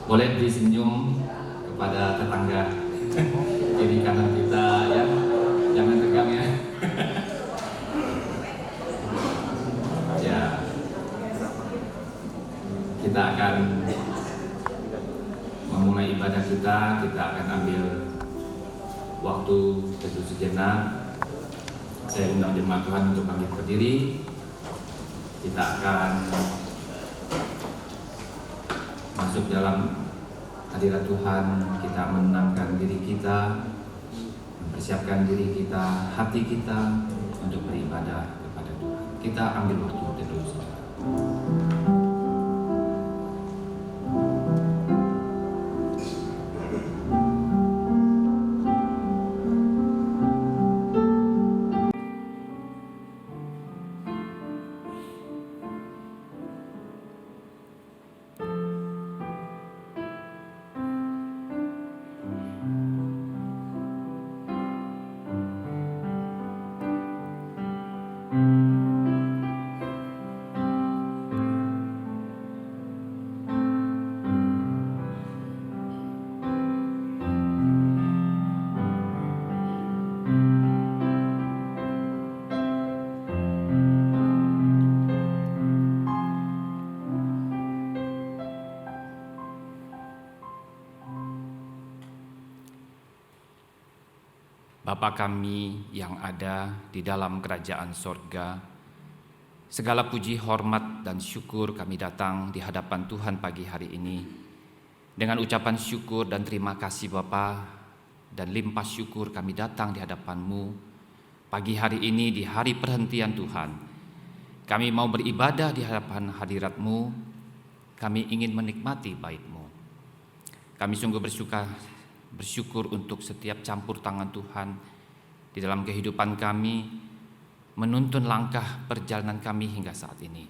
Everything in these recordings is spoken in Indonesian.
Boleh disenyum kepada tetangga kiri kanan kita ya, jangan tegang ya. Ya, kita akan memulai ibadah kita. Kita akan ambil waktu teduh sejenak. Saya undang jemaat Tuhan untuk bangkit berdiri. Kita akan masuk dalam hadirat Tuhan. Kita menenangkan diri kita, mempersiapkan diri kita, hati kita untuk beribadah kepada Tuhan. Kita ambil waktu teduh sejenak. Bapa kami yang ada di dalam kerajaan sorga, segala puji, hormat, dan syukur kami datang di hadapan Tuhan pagi hari ini dengan ucapan syukur dan terima kasih Bapa, dan limpah syukur kami datang di hadapan-Mu pagi hari ini di hari perhentian Tuhan. Kami mau beribadah di hadapan hadirat-Mu, kami ingin menikmati bait-Mu. Kami sungguh bersyukur untuk setiap campur tangan Tuhan di dalam kehidupan kami, menuntun langkah perjalanan kami hingga saat ini.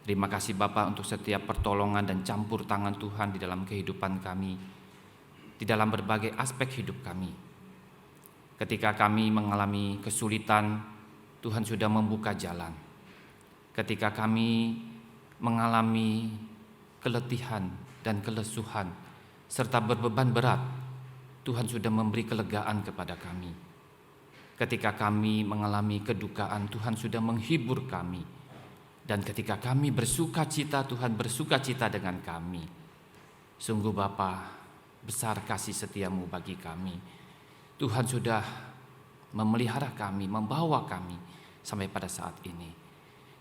Terima kasih Bapa untuk setiap pertolongan dan campur tangan Tuhan di dalam kehidupan kami, di dalam berbagai aspek hidup kami. Ketika kami mengalami kesulitan, Tuhan sudah membuka jalan. Ketika kami mengalami keletihan dan kelesuhan, serta berbeban berat, Tuhan sudah memberi kelegaan kepada kami. Ketika kami mengalami kedukaan, Tuhan sudah menghibur kami. Dan ketika kami bersuka cita, Tuhan bersuka cita dengan kami. Sungguh Bapa, besar kasih setia-Mu bagi kami. Tuhan sudah memelihara kami, membawa kami sampai pada saat ini.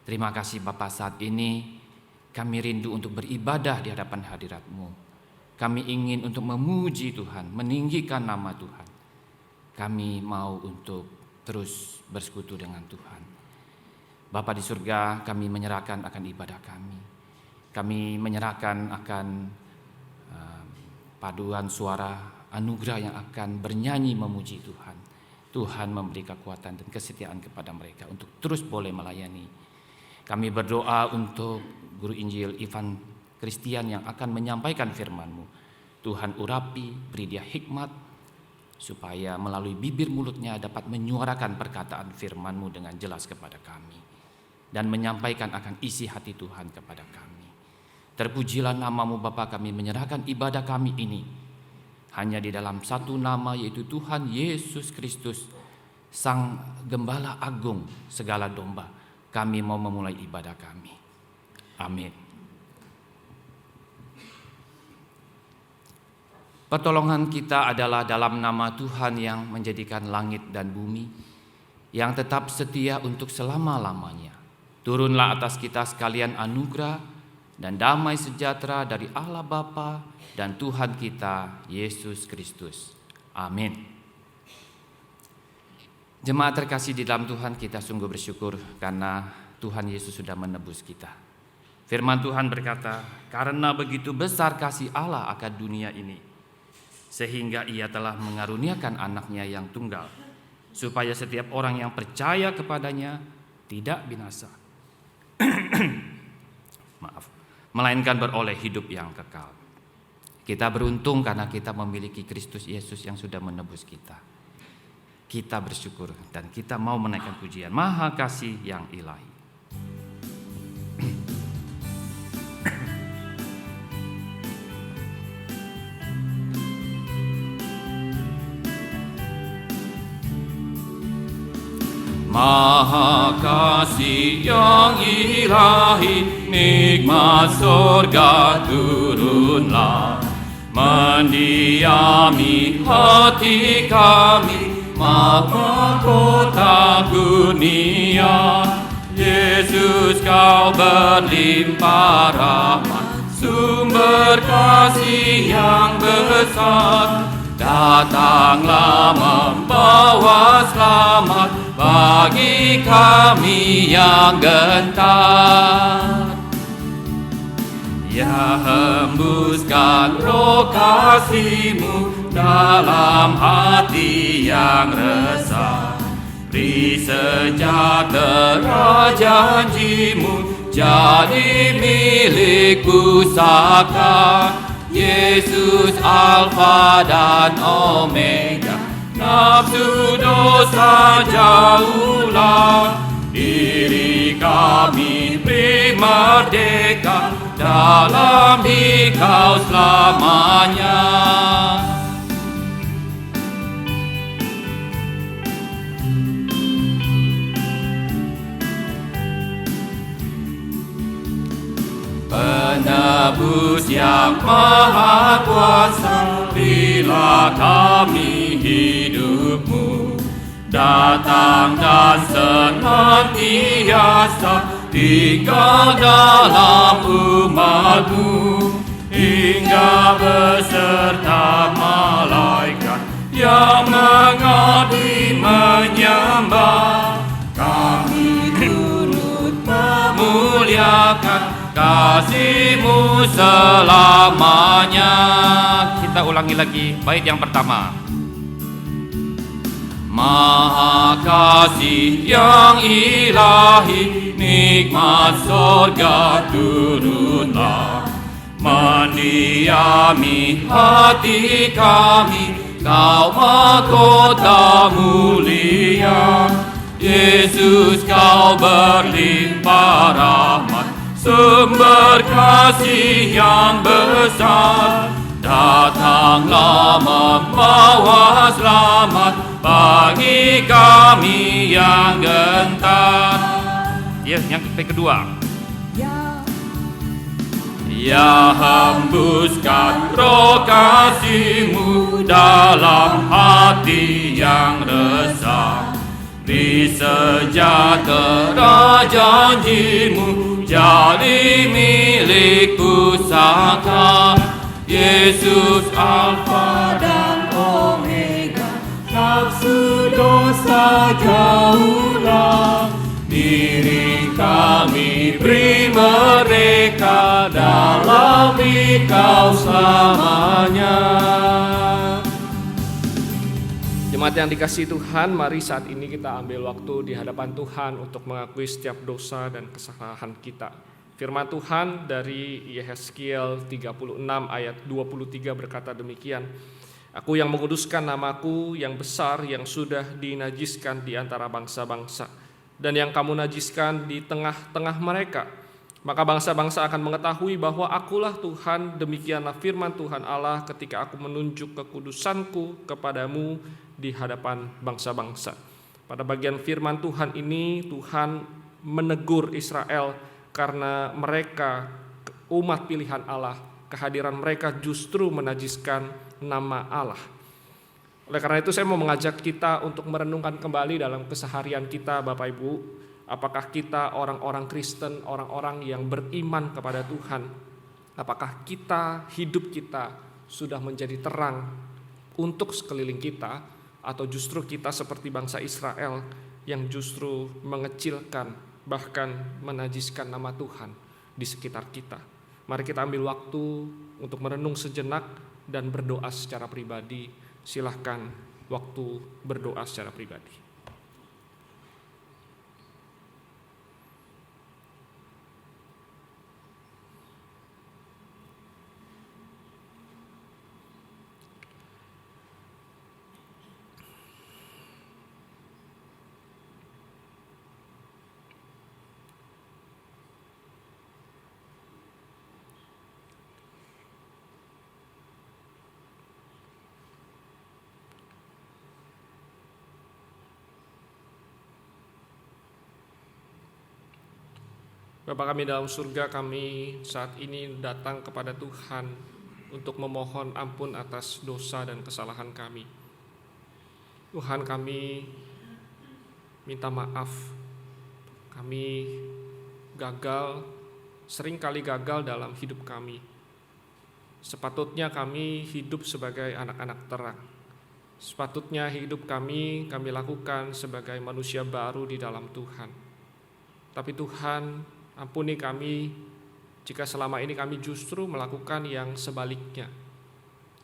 Terima kasih Bapa, saat ini kami rindu untuk beribadah di hadapan hadirat-Mu. Kami ingin untuk memuji Tuhan, meninggikan nama Tuhan. Kami mau untuk terus bersekutu dengan Tuhan. Bapa di surga, kami menyerahkan akan ibadah kami. Kami menyerahkan akan paduan suara anugerah yang akan bernyanyi memuji Tuhan. Tuhan memberi kekuatan dan kesetiaan kepada mereka untuk terus boleh melayani. Kami berdoa untuk Guru Injil Ivan Kristian yang akan menyampaikan firman-Mu. Tuhan urapi, beri dia hikmat, supaya melalui bibir mulutnya dapat menyuarakan perkataan firman-Mu dengan jelas kepada kami, dan menyampaikan akan isi hati Tuhan kepada kami. Terpujilah nama-Mu Bapa, kami menyerahkan ibadah kami ini hanya di dalam satu nama, yaitu Tuhan Yesus Kristus, Sang Gembala Agung segala domba. Kami mau memulai ibadah kami. Amin. Pertolongan kita adalah dalam nama Tuhan yang menjadikan langit dan bumi, yang tetap setia untuk selama-lamanya. Turunlah atas kita sekalian anugerah dan damai sejahtera dari Allah Bapa dan Tuhan kita Yesus Kristus. Amin. Jemaat terkasih di dalam Tuhan, kita sungguh bersyukur karena Tuhan Yesus sudah menebus kita. Firman Tuhan berkata, karena begitu besar kasih Allah akan dunia ini, sehingga ia telah mengaruniakan anaknya yang tunggal, supaya setiap orang yang percaya kepadanya tidak binasa, melainkan beroleh hidup yang kekal. Kita beruntung karena kita memiliki Kristus Yesus yang sudah menebus kita. Kita bersyukur dan kita mau menaikkan pujian Maha Kasih yang ilahi. Maha Kasih yang ilahi, nikmat surga turunlah, mendiami hati kami, mahkota dunia. Yesus, kau berlimpah rahmat, sumber kasih yang besar. Datanglah membawa selamat bagi kami yang gentar. Ya, hembuskan roh kasih-Mu dalam hati yang resah. Beri sejahtera janji-Mu jadi milik pusaka. Yesus, Alfa dan Omega, nafsu dosa jauhlah. Diri kami beri merdeka dalam Dikau selamanya. Penebus yang maha kuasa, berilah kami hidup-Mu, datang dan senantiasa tinggal dalam umat-Mu, hingga beserta malaikat yang mengabdi menyembah. Kami turut memuliakan kasih-Mu selamanya. Kita ulangi lagi bait yang pertama. Maha Kasih yang ilahi, nikmat surga turunlah, mendiami hati kami, Kau mahkota mulia. Yesus, Kau berlimpah rahmat, sumber kasih yang besar. Datanglah membawa selamat bagi kami yang gentar. Ya, yang kedua. Ya, hembuskan roh kasih-Mu dalam hati yang resah. Beri sejahtera janji-Mu jadi milik pusaka. Yesus, Alfa dan Omega, nafsu dosa jauhlah. Diri kami beri merdeka dalam Dikau selamanya. Jemaat yang dikasihi Tuhan, mari saat ini kita ambil waktu di hadapan Tuhan untuk mengakui setiap dosa dan kesalahan kita. Firman Tuhan dari Yehezkiel 36 ayat 23 berkata demikian. Aku yang menguduskan namaku yang besar yang sudah dinajiskan di antara bangsa-bangsa, dan yang kamu najiskan di tengah-tengah mereka. Maka bangsa-bangsa akan mengetahui bahwa akulah Tuhan, demikianlah firman Tuhan Allah ketika aku menunjuk kekudusanku kepadamu di hadapan bangsa-bangsa. Pada bagian firman Tuhan ini, Tuhan menegur Israel karena mereka umat pilihan Allah, kehadiran mereka justru menajiskan nama Allah. Oleh karena itu saya mau mengajak kita untuk merenungkan kembali dalam keseharian kita, Bapak Ibu. Apakah kita orang-orang Kristen, orang-orang yang beriman kepada Tuhan? Apakah hidup kita sudah menjadi terang untuk sekeliling kita, atau justru kita seperti bangsa Israel yang justru mengecilkan bahkan menajiskan nama Tuhan di sekitar kita? Mari kita ambil waktu untuk merenung sejenak dan berdoa secara pribadi. Silahkan waktu berdoa secara pribadi. Bapa kami dalam surga, kami saat ini datang kepada Tuhan untuk memohon ampun atas dosa dan kesalahan kami. Tuhan, kami minta maaf. Kami gagal, seringkali gagal dalam hidup kami. Sepatutnya kami hidup sebagai anak-anak terang. Sepatutnya hidup kami lakukan sebagai manusia baru di dalam Tuhan. Tapi Tuhan, ampuni kami jika selama ini kami justru melakukan yang sebaliknya.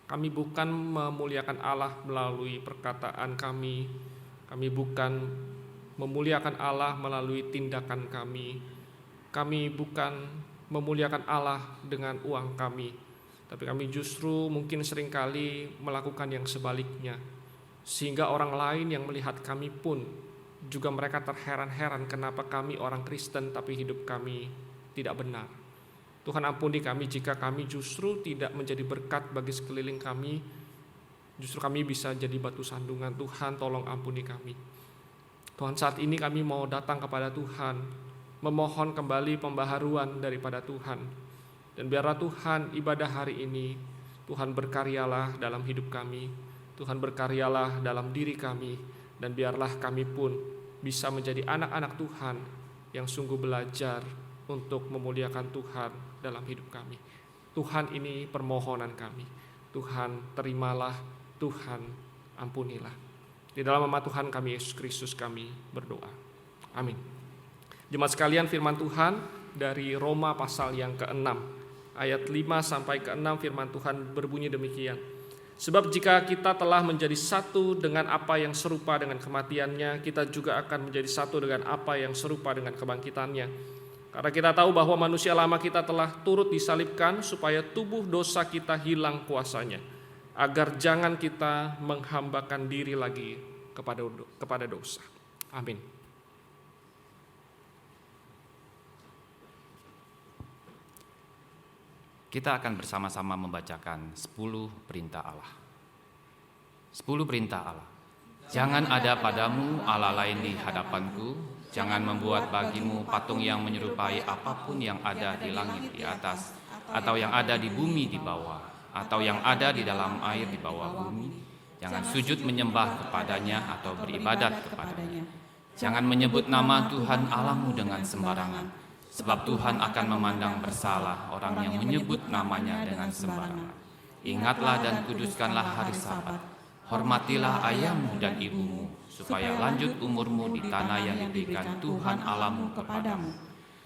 Kami bukan memuliakan Allah melalui perkataan kami. Kami bukan memuliakan Allah melalui tindakan kami. Kami bukan memuliakan Allah dengan uang kami. Tapi kami justru mungkin seringkali melakukan yang sebaliknya. Sehingga orang lain yang melihat kami pun juga mereka terheran-heran kenapa kami orang Kristen tapi hidup kami tidak benar. Tuhan, ampuni kami jika kami justru tidak menjadi berkat bagi sekeliling kami. Justru kami bisa jadi batu sandungan. Tuhan, tolong ampuni kami. Tuhan, saat ini kami mau datang kepada Tuhan, memohon kembali pembaharuan daripada Tuhan. Dan biarlah Tuhan, ibadah hari ini Tuhan berkaryalah dalam hidup kami. Tuhan berkaryalah dalam diri kami. Dan biarlah kami pun bisa menjadi anak-anak Tuhan yang sungguh belajar untuk memuliakan Tuhan dalam hidup kami. Tuhan, ini permohonan kami. Tuhan, terimalah. Tuhan, ampunilah. Di dalam nama Tuhan kami Yesus Kristus kami berdoa. Amin. Jemaat sekalian, firman Tuhan dari Roma pasal yang ke-6 ayat 5 sampai ke-6, firman Tuhan berbunyi demikian. Sebab jika kita telah menjadi satu dengan apa yang serupa dengan kematiannya, kita juga akan menjadi satu dengan apa yang serupa dengan kebangkitannya. Karena kita tahu bahwa manusia lama kita telah turut disalibkan supaya tubuh dosa kita hilang kuasanya, agar jangan kita menghambakan diri lagi kepada dosa. Amin. Kita akan bersama-sama membacakan 10 perintah Allah. 10 perintah Allah. Jangan ada padamu Allah lain di hadapanku. Jangan membuat bagimu patung yang menyerupai apapun yang ada di langit di atas, atau yang ada di bumi di bawah, atau yang ada di dalam air di bawah bumi. Jangan sujud menyembah kepadanya atau beribadat kepadanya. Jangan menyebut nama Tuhan Allahmu dengan sembarangan. Sebab Tuhan akan memandang bersalah orang yang menyebut namanya dengan sembarangan. Ingatlah dan kuduskanlah hari Sabat. Hormatilah ayahmu dan ibumu, supaya lanjut umurmu di tanah yang diberikan Tuhan Allahmu kepadamu.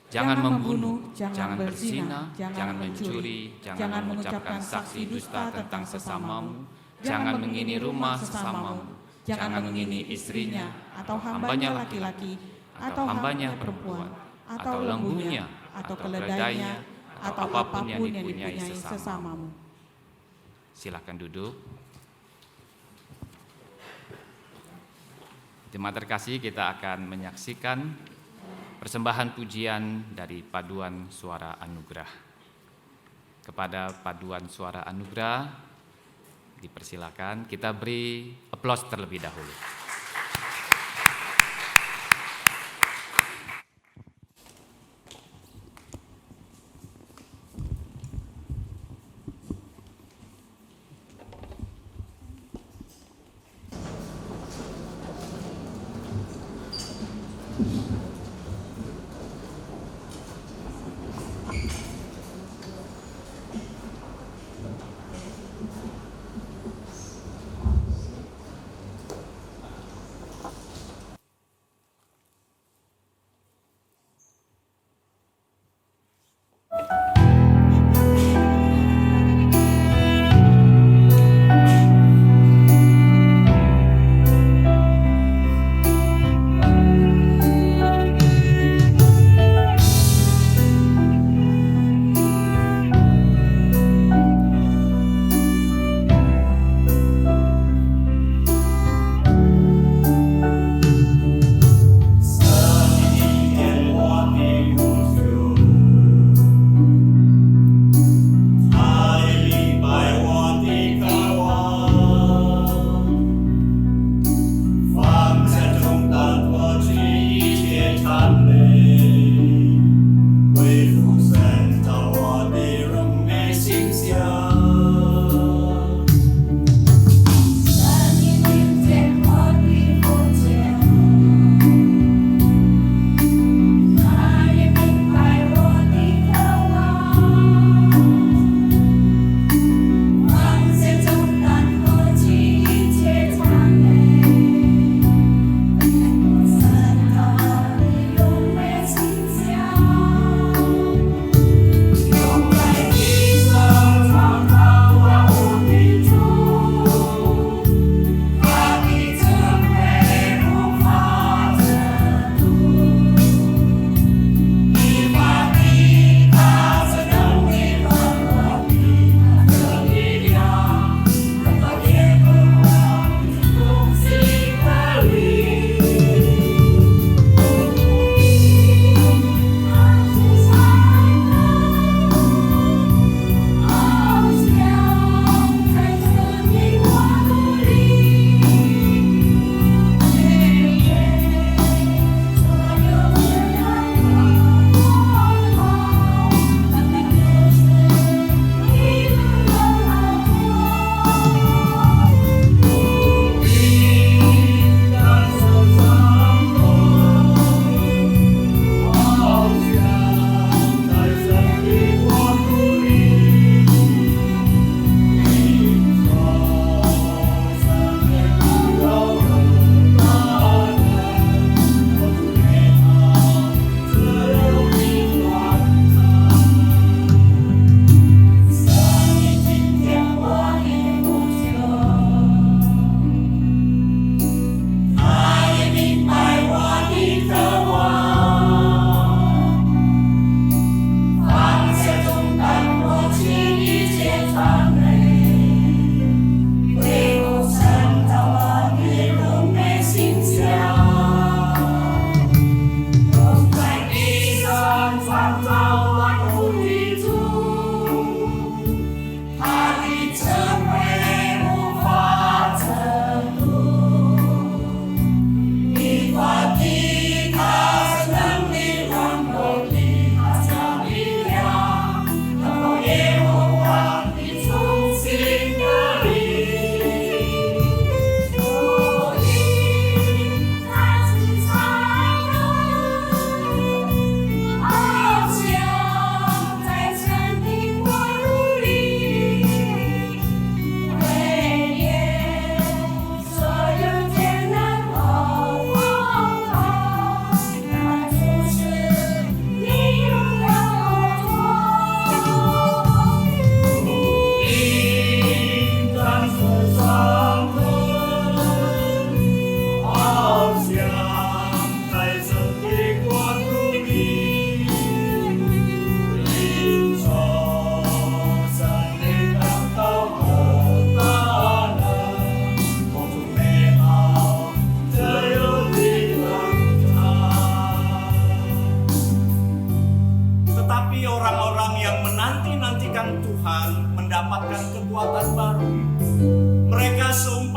Jangan membunuh, jangan berzina, jangan mencuri, jangan mengucapkan saksi dusta tentang sesamamu, jangan mengini rumah sesamamu, jangan mengini istrinya, atau hambanya laki-laki, atau hambanya perempuan, atau lembunya, atau keledainya, atau apapun yang dipunyai sesamamu. Silakan duduk. Jemaat terkasih, kita akan menyaksikan persembahan pujian dari Paduan Suara Anugerah. Kepada Paduan Suara Anugerah, dipersilakan kita beri aplaus terlebih dahulu.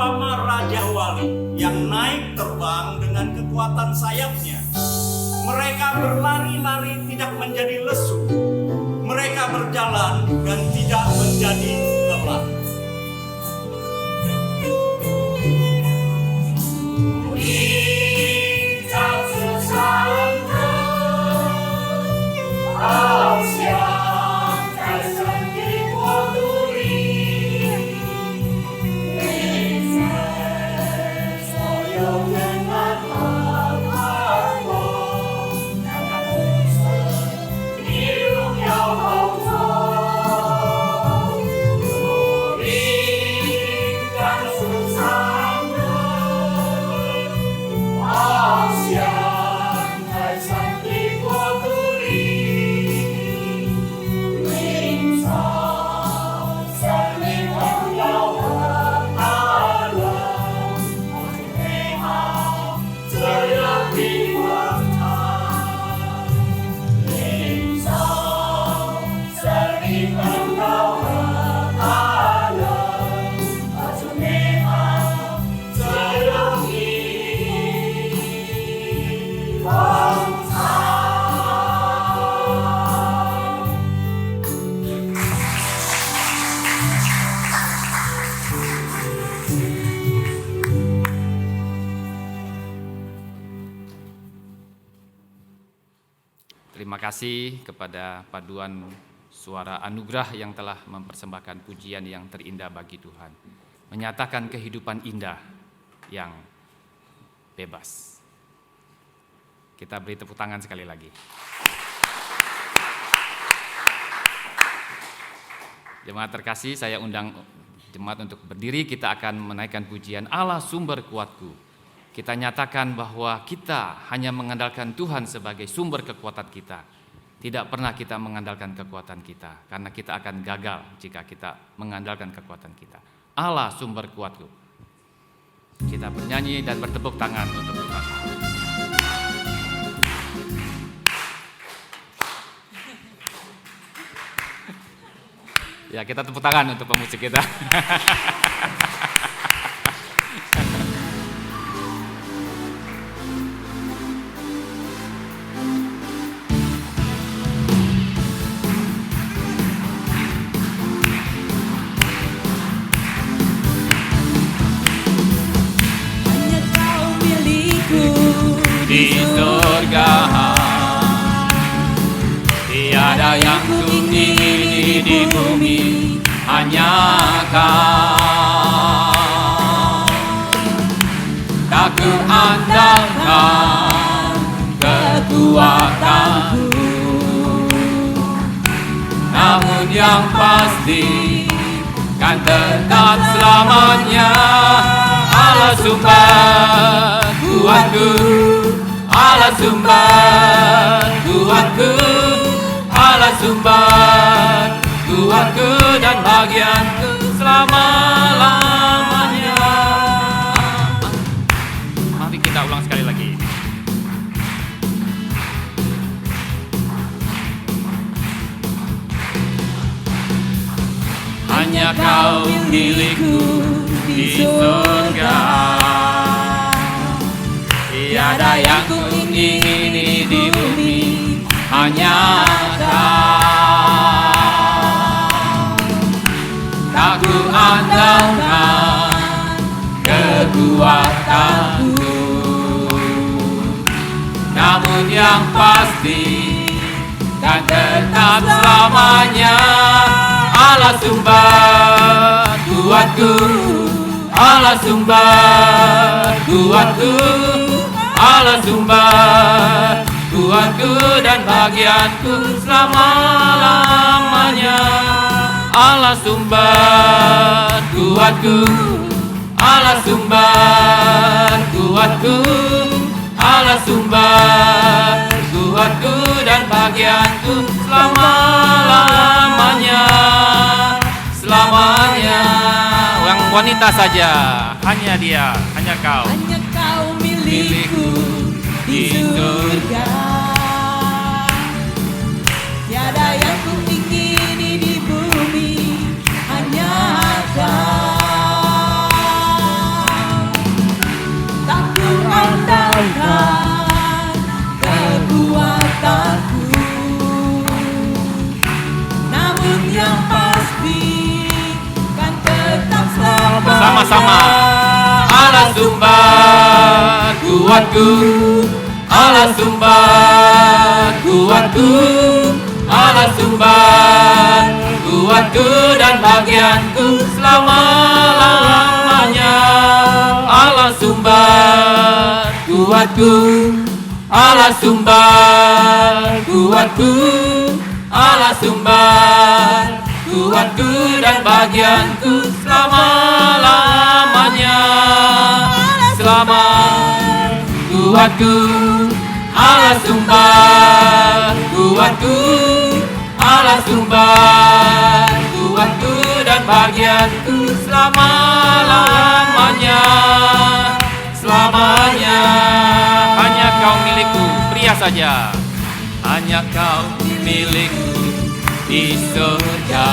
seumpama Raja Wali yang naik terbang dengan kekuatan sayapnya. Mereka berlari-lari tidak menjadi lesu. Mereka berjalan dan tidak menjadi lelah. Terima kasih kepada paduan suara anugerah yang telah mempersembahkan pujian yang terindah bagi Tuhan, menyatakan kehidupan indah yang bebas. Kita beri tepuk tangan sekali lagi. Jemaat terkasih, saya undang jemaat untuk berdiri. Kita akan menaikkan pujian Allah sumber kuatku. Kita nyatakan bahwa kita hanya mengandalkan Tuhan sebagai sumber kekuatan kita. Tidak pernah kita mengandalkan kekuatan kita, karena kita akan gagal jika kita mengandalkan kekuatan kita. Allah sumber kuatku. Kita bernyanyi dan bertepuk tangan untuk Tuhan. Ya, kita tepuk tangan untuk pemusik kita. Di surga tiada yang ku ingini di bumi, hanya Kau. Tak ku andalkan kekuatanku, namun yang pasti kan tetap selamanya. Allah sumber kuatku, Allah sumber kuatku, Allah sumber kuatku dan bagianku selama-lamanya. Mari kita ulang sekali lagi. Hanya Kau milikku di surga, tiada yang ku ingini di bumi, hanya Kau. Tak ku andalkan kekuatanku, namun yang pasti kan tetap selamanya. Allah sumber kuatku, Allah sumber kuatku, Allah sumber kuatku dan bagianku selama-lamanya. Allah sumber kuatku, Allah sumber kuatku, Allah sumber kuatku dan bagianku selama-lamanya. Selamanya. Yang wanita saja, hanya Dia, hanya Kau. Hanya Kau milikku di surga, tiada yang ku ingini di bumi, hanya Kau. sumber kuatku, Allah sumber kuatku, Allah sumber kuatku dan bagianku selama-lamanya. Allah sumber kuatku, Allah sumber kuatku, Allah sumber kuatku dan bagianku selama-lamanya. Selama kuatku, Allah sumber kuatku, Allah sumber kuatku dan bagianku selama-lamanya. Selamanya. Hanya kau milikku, pria saja. Hanya kau milikku di surga.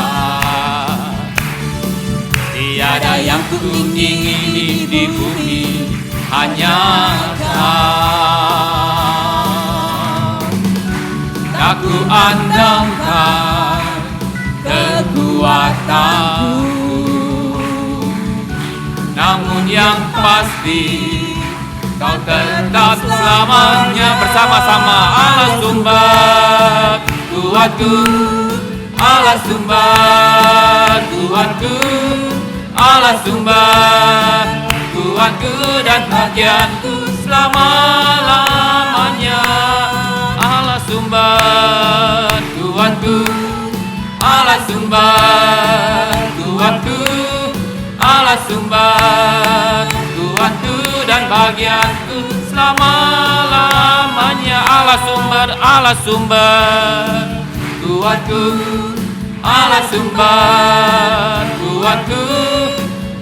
Tiada yang ku ingini di bumi, hanya kau. Tak ku andalkan kekuatanku, namun yang pasti kau tetap selamanya bersama-sama. Allah sumber kuatku, Allah sumber kuatku, Allah sumber kuatku dan bagianku selama-lamanya. Allah sumber kuatku, Allah sumber kuatku, Allah sumber kuatku dan bagianku selama-lamanya. Allah sumber, Allah sumber kuatku, Allah sumber kuatku,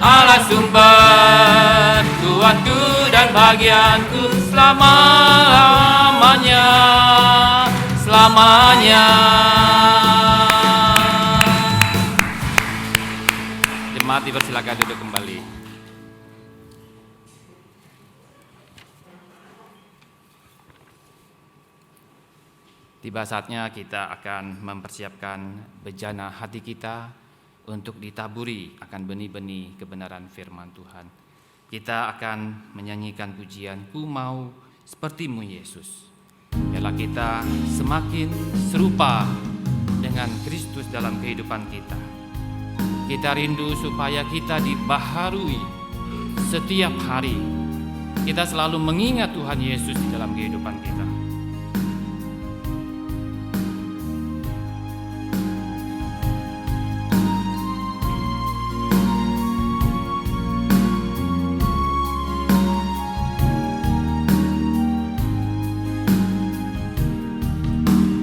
Allah sumber kuatku dan bagianku selama-lamanya. Selamanya. Jemaat dipersilakan duduk kembali. Tiba saatnya kita akan mempersiapkan bejana hati kita untuk ditaburi akan benih-benih kebenaran firman Tuhan. Kita akan menyanyikan pujian, Ku Mau Sepertimu Yesus. Biarlah kita semakin serupa dengan Kristus dalam kehidupan kita. Kita rindu supaya kita dibaharui setiap hari. Kita selalu mengingat Tuhan Yesus di dalam kehidupan kita.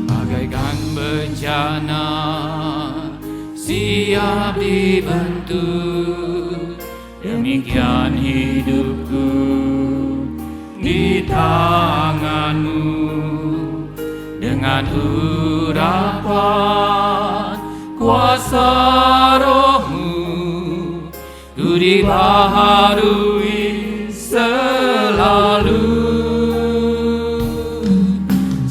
Bagaikan bencana siap dibentuk, demikian hidupku di tanganmu. Dengan urapan kuasa rohmu, ku dibaharui selalu.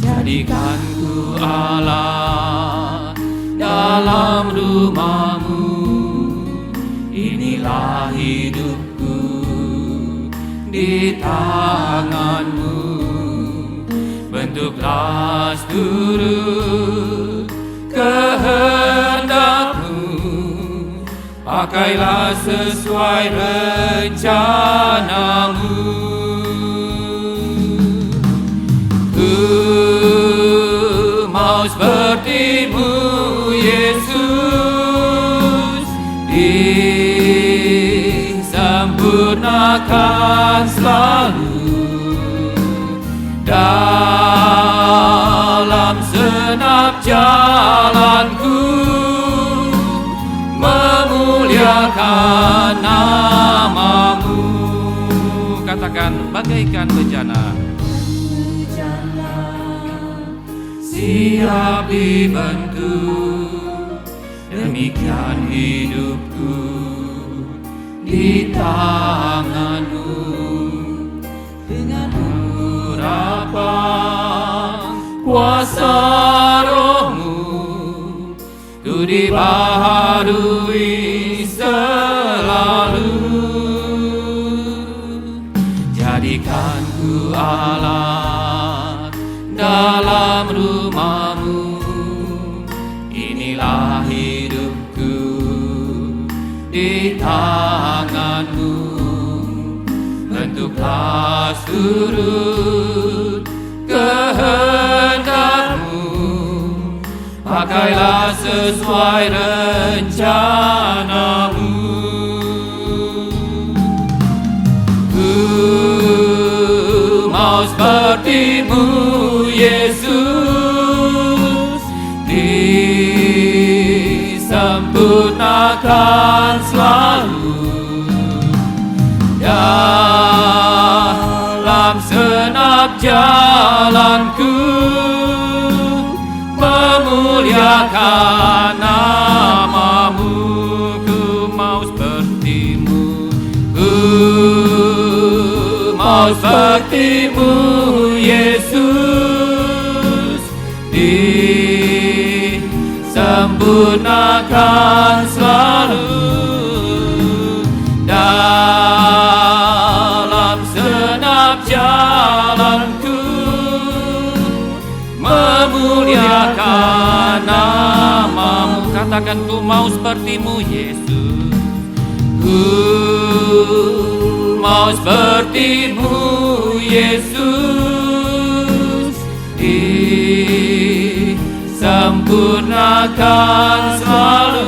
Jadikan ku Allah dalam rumahmu, inilah hidupku di tanganmu. Bentuklah seluruh kehendakmu, pakailah sesuai rencanamu. Ku mau sepertimu Yesus, disempurnakan selalu dalam senap jalanku, memuliakan namamu. Katakan, bagaikan bejana siap dibentuk, demikian hidupku di tanganmu. Dengan urapan kuasa rohmu, ku dibaharui selalu. dalam rumah-Mu. Inilah hidupku di tangan-Mu. Bentuklah turut kehendak-Mu. Pakailah sesuai rencana-Mu. Ku mau seperti-Mu, Yesus, disempurnakan selalu dalam senap jalanku, memuliakan nama-Mu. Ku mau seperti-Mu, ku mau seperti-Mu, Yesus, disempurnakan selalu dalam senap jalanku, memuliakan nama-Mu. Katakan, ku mau seperti-Mu, Yesus. Ku mau seperti-Mu, Yesus, disempurnakan selalu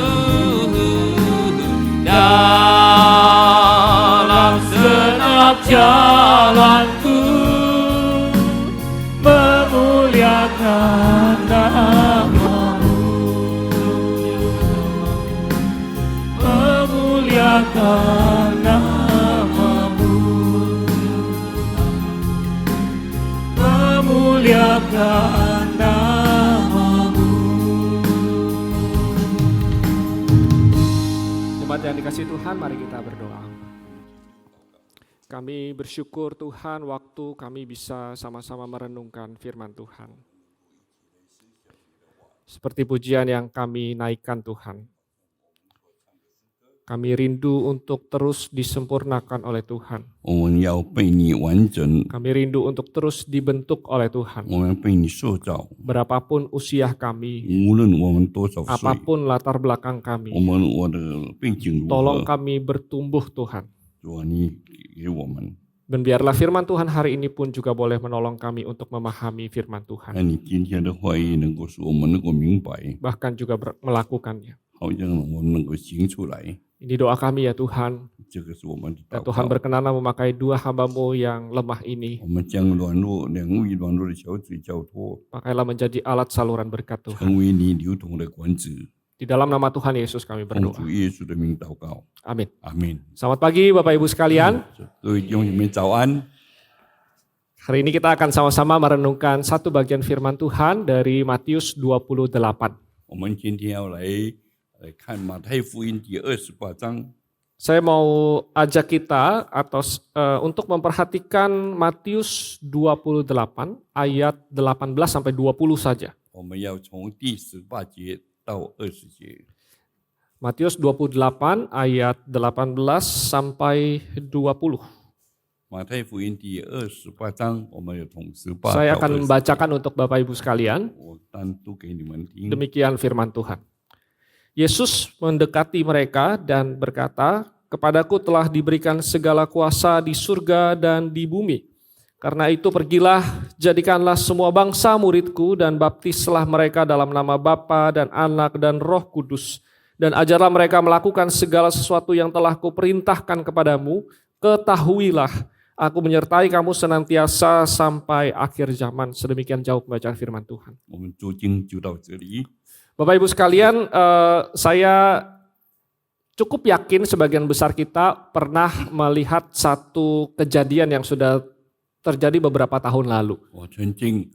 dalam senap jalanku, memuliakan nama-Mu, memuliakan nama-Mu, memuliakan nama-Mu. Jemaat yang dikasihi Tuhan, mari kita berdoa. Kami bersyukur Tuhan waktu kami bisa sama-sama merenungkan firman Tuhan. Seperti pujian yang kami naikkan Tuhan. Kami rindu untuk terus disempurnakan oleh Tuhan. 我们要被你完整， Kami rindu untuk terus dibentuk oleh Tuhan. 我们被你塑造。 Berapapun usia kami, 无论我们多少岁， apapun latar belakang kami, 我的背景如 tolong 何， kami bertumbuh Tuhan. 主啊，你给我们， Dan biarlah firman Tuhan hari ini pun juga boleh menolong kami untuk memahami firman Tuhan. 让你今天的话语能够使我们能够明白， Bahkan juga melakukannya. 好让我们能够行出来。 Ini doa kami ya Tuhan. 这个是我们的 Dan 祷 Tuhan 告。 berkenan memakai dua hamba-Mu yang lemah ini. 我们将两位软弱的小子交托， Pakailah menjadi alat saluran berkat Tuhan. 成为你流通的管子。 Di dalam nama Tuhan Yesus kami 奉 berdoa. 主耶稣的名祷告， Amin. 阿门。 Selamat pagi Bapak Ibu sekalian. 各位弟兄姐妹早安。 Hari ini kita akan sama-sama merenungkan satu bagian firman Tuhan dari Matius 28. 我们今天要来看马太福音第28章。 Saya mau ajak kita untuk memperhatikan Matius 28 ayat 18 sampai 20 saja. 我们要从第18节到20节。 Matius 28 ayat 18 sampai 20. 马太福音第28章，我们有从18 Saya 到 akan 20。 membacakan untuk Bapak Ibu sekalian. 我单独给你们听。 Demikian firman Tuhan. Yesus mendekati mereka dan berkata, "Kepadaku telah diberikan segala kuasa di surga dan di bumi. Karena itu pergilah, jadikanlah semua bangsa muridku dan baptislah mereka dalam nama Bapa dan Anak dan Roh Kudus. Dan ajarlah mereka melakukan segala sesuatu yang telah kuperintahkan kepadamu. Ketahuilah, aku menyertai kamu senantiasa sampai akhir zaman." Sedemikian jauh pembacaan firman Tuhan. 我们读经就到这里。 Bapak Ibu sekalian, saya cukup yakin sebagian besar kita pernah melihat satu kejadian yang sudah terjadi beberapa tahun lalu. 我曾经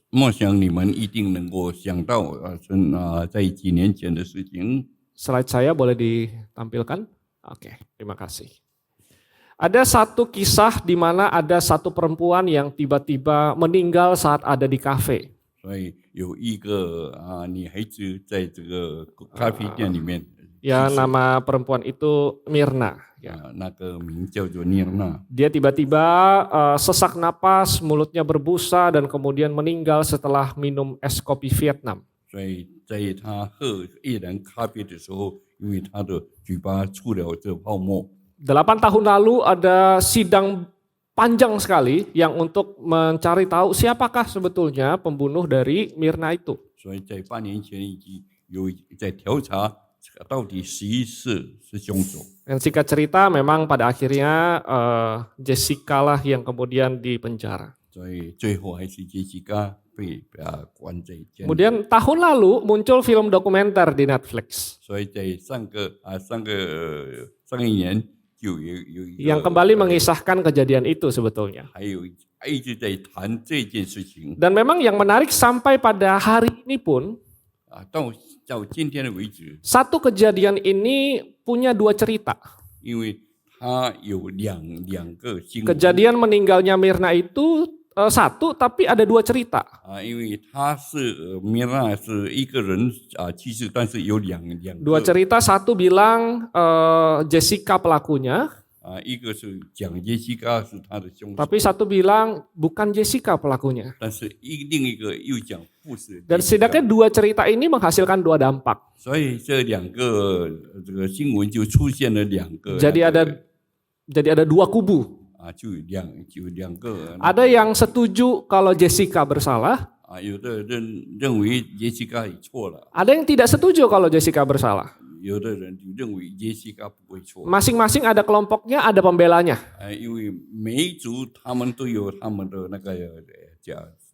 默想你们一定能够想到在几年前的事情。 Slide saya boleh ditampilkan? Oke, terima kasih. Ada satu kisah di mana ada satu perempuan yang tiba-tiba meninggal saat ada di kafe. 所以有一个女孩子在这个咖啡店里面 Ya, nama perempuan itu Mirna. Ya. 那个名叫做涅娜。 Dia tiba-tiba sesak napas, mulutnya berbusa dan kemudian meninggal setelah minum es kopi Vietnam. 所以在他喝越南咖啡的时候，因为他的嘴巴出了这泡沫， 8 tahun lalu ada sidang panjang sekali yang untuk mencari tahu siapakah sebetulnya pembunuh dari Mirna itu. 所以在8年前已经有在调查到底谁是凶手。 Dan singkat cerita memang pada akhirnya Jessica lah yang kemudian dipenjara. 所以最后还是杰西卡被关在监狱。 Kemudian tahun lalu muncul film dokumenter di Netflix 所以在上一年就有一个 yang kembali mengisahkan kejadian itu sebetulnya. 还有一直在谈这件事情 Dan memang yang menarik sampai pada hari ini pun 到今天的为止， satu kejadian ini punya 2 cerita. 因为他有两个新闻 Kejadian meninggalnya Mirna itu satu tapi ada 2 cerita. 因为他是米娜是一个人去世，但是有两 2 个 cerita, satu bilang Jessica pelakunya, 一个是讲杰西卡是他的凶手， tapi satu bilang bukan Jessica pelakunya. 但是另一个又讲不是 Dan Jessica。 setidaknya 2 cerita ini menghasilkan 2 dampak. 所以这两个这个新闻就出现了两个 Jadi ada 2 kubu. 就两个 Ada yang setuju kalau Jessica bersalah, 有的人认为杰西卡也错了， ada yang tidak setuju kalau Jessica bersalah. 有的人就认为杰西卡不会错， Masing-masing ada kelompoknya, ada pembelanya. 因为每一族他们都有他们的那个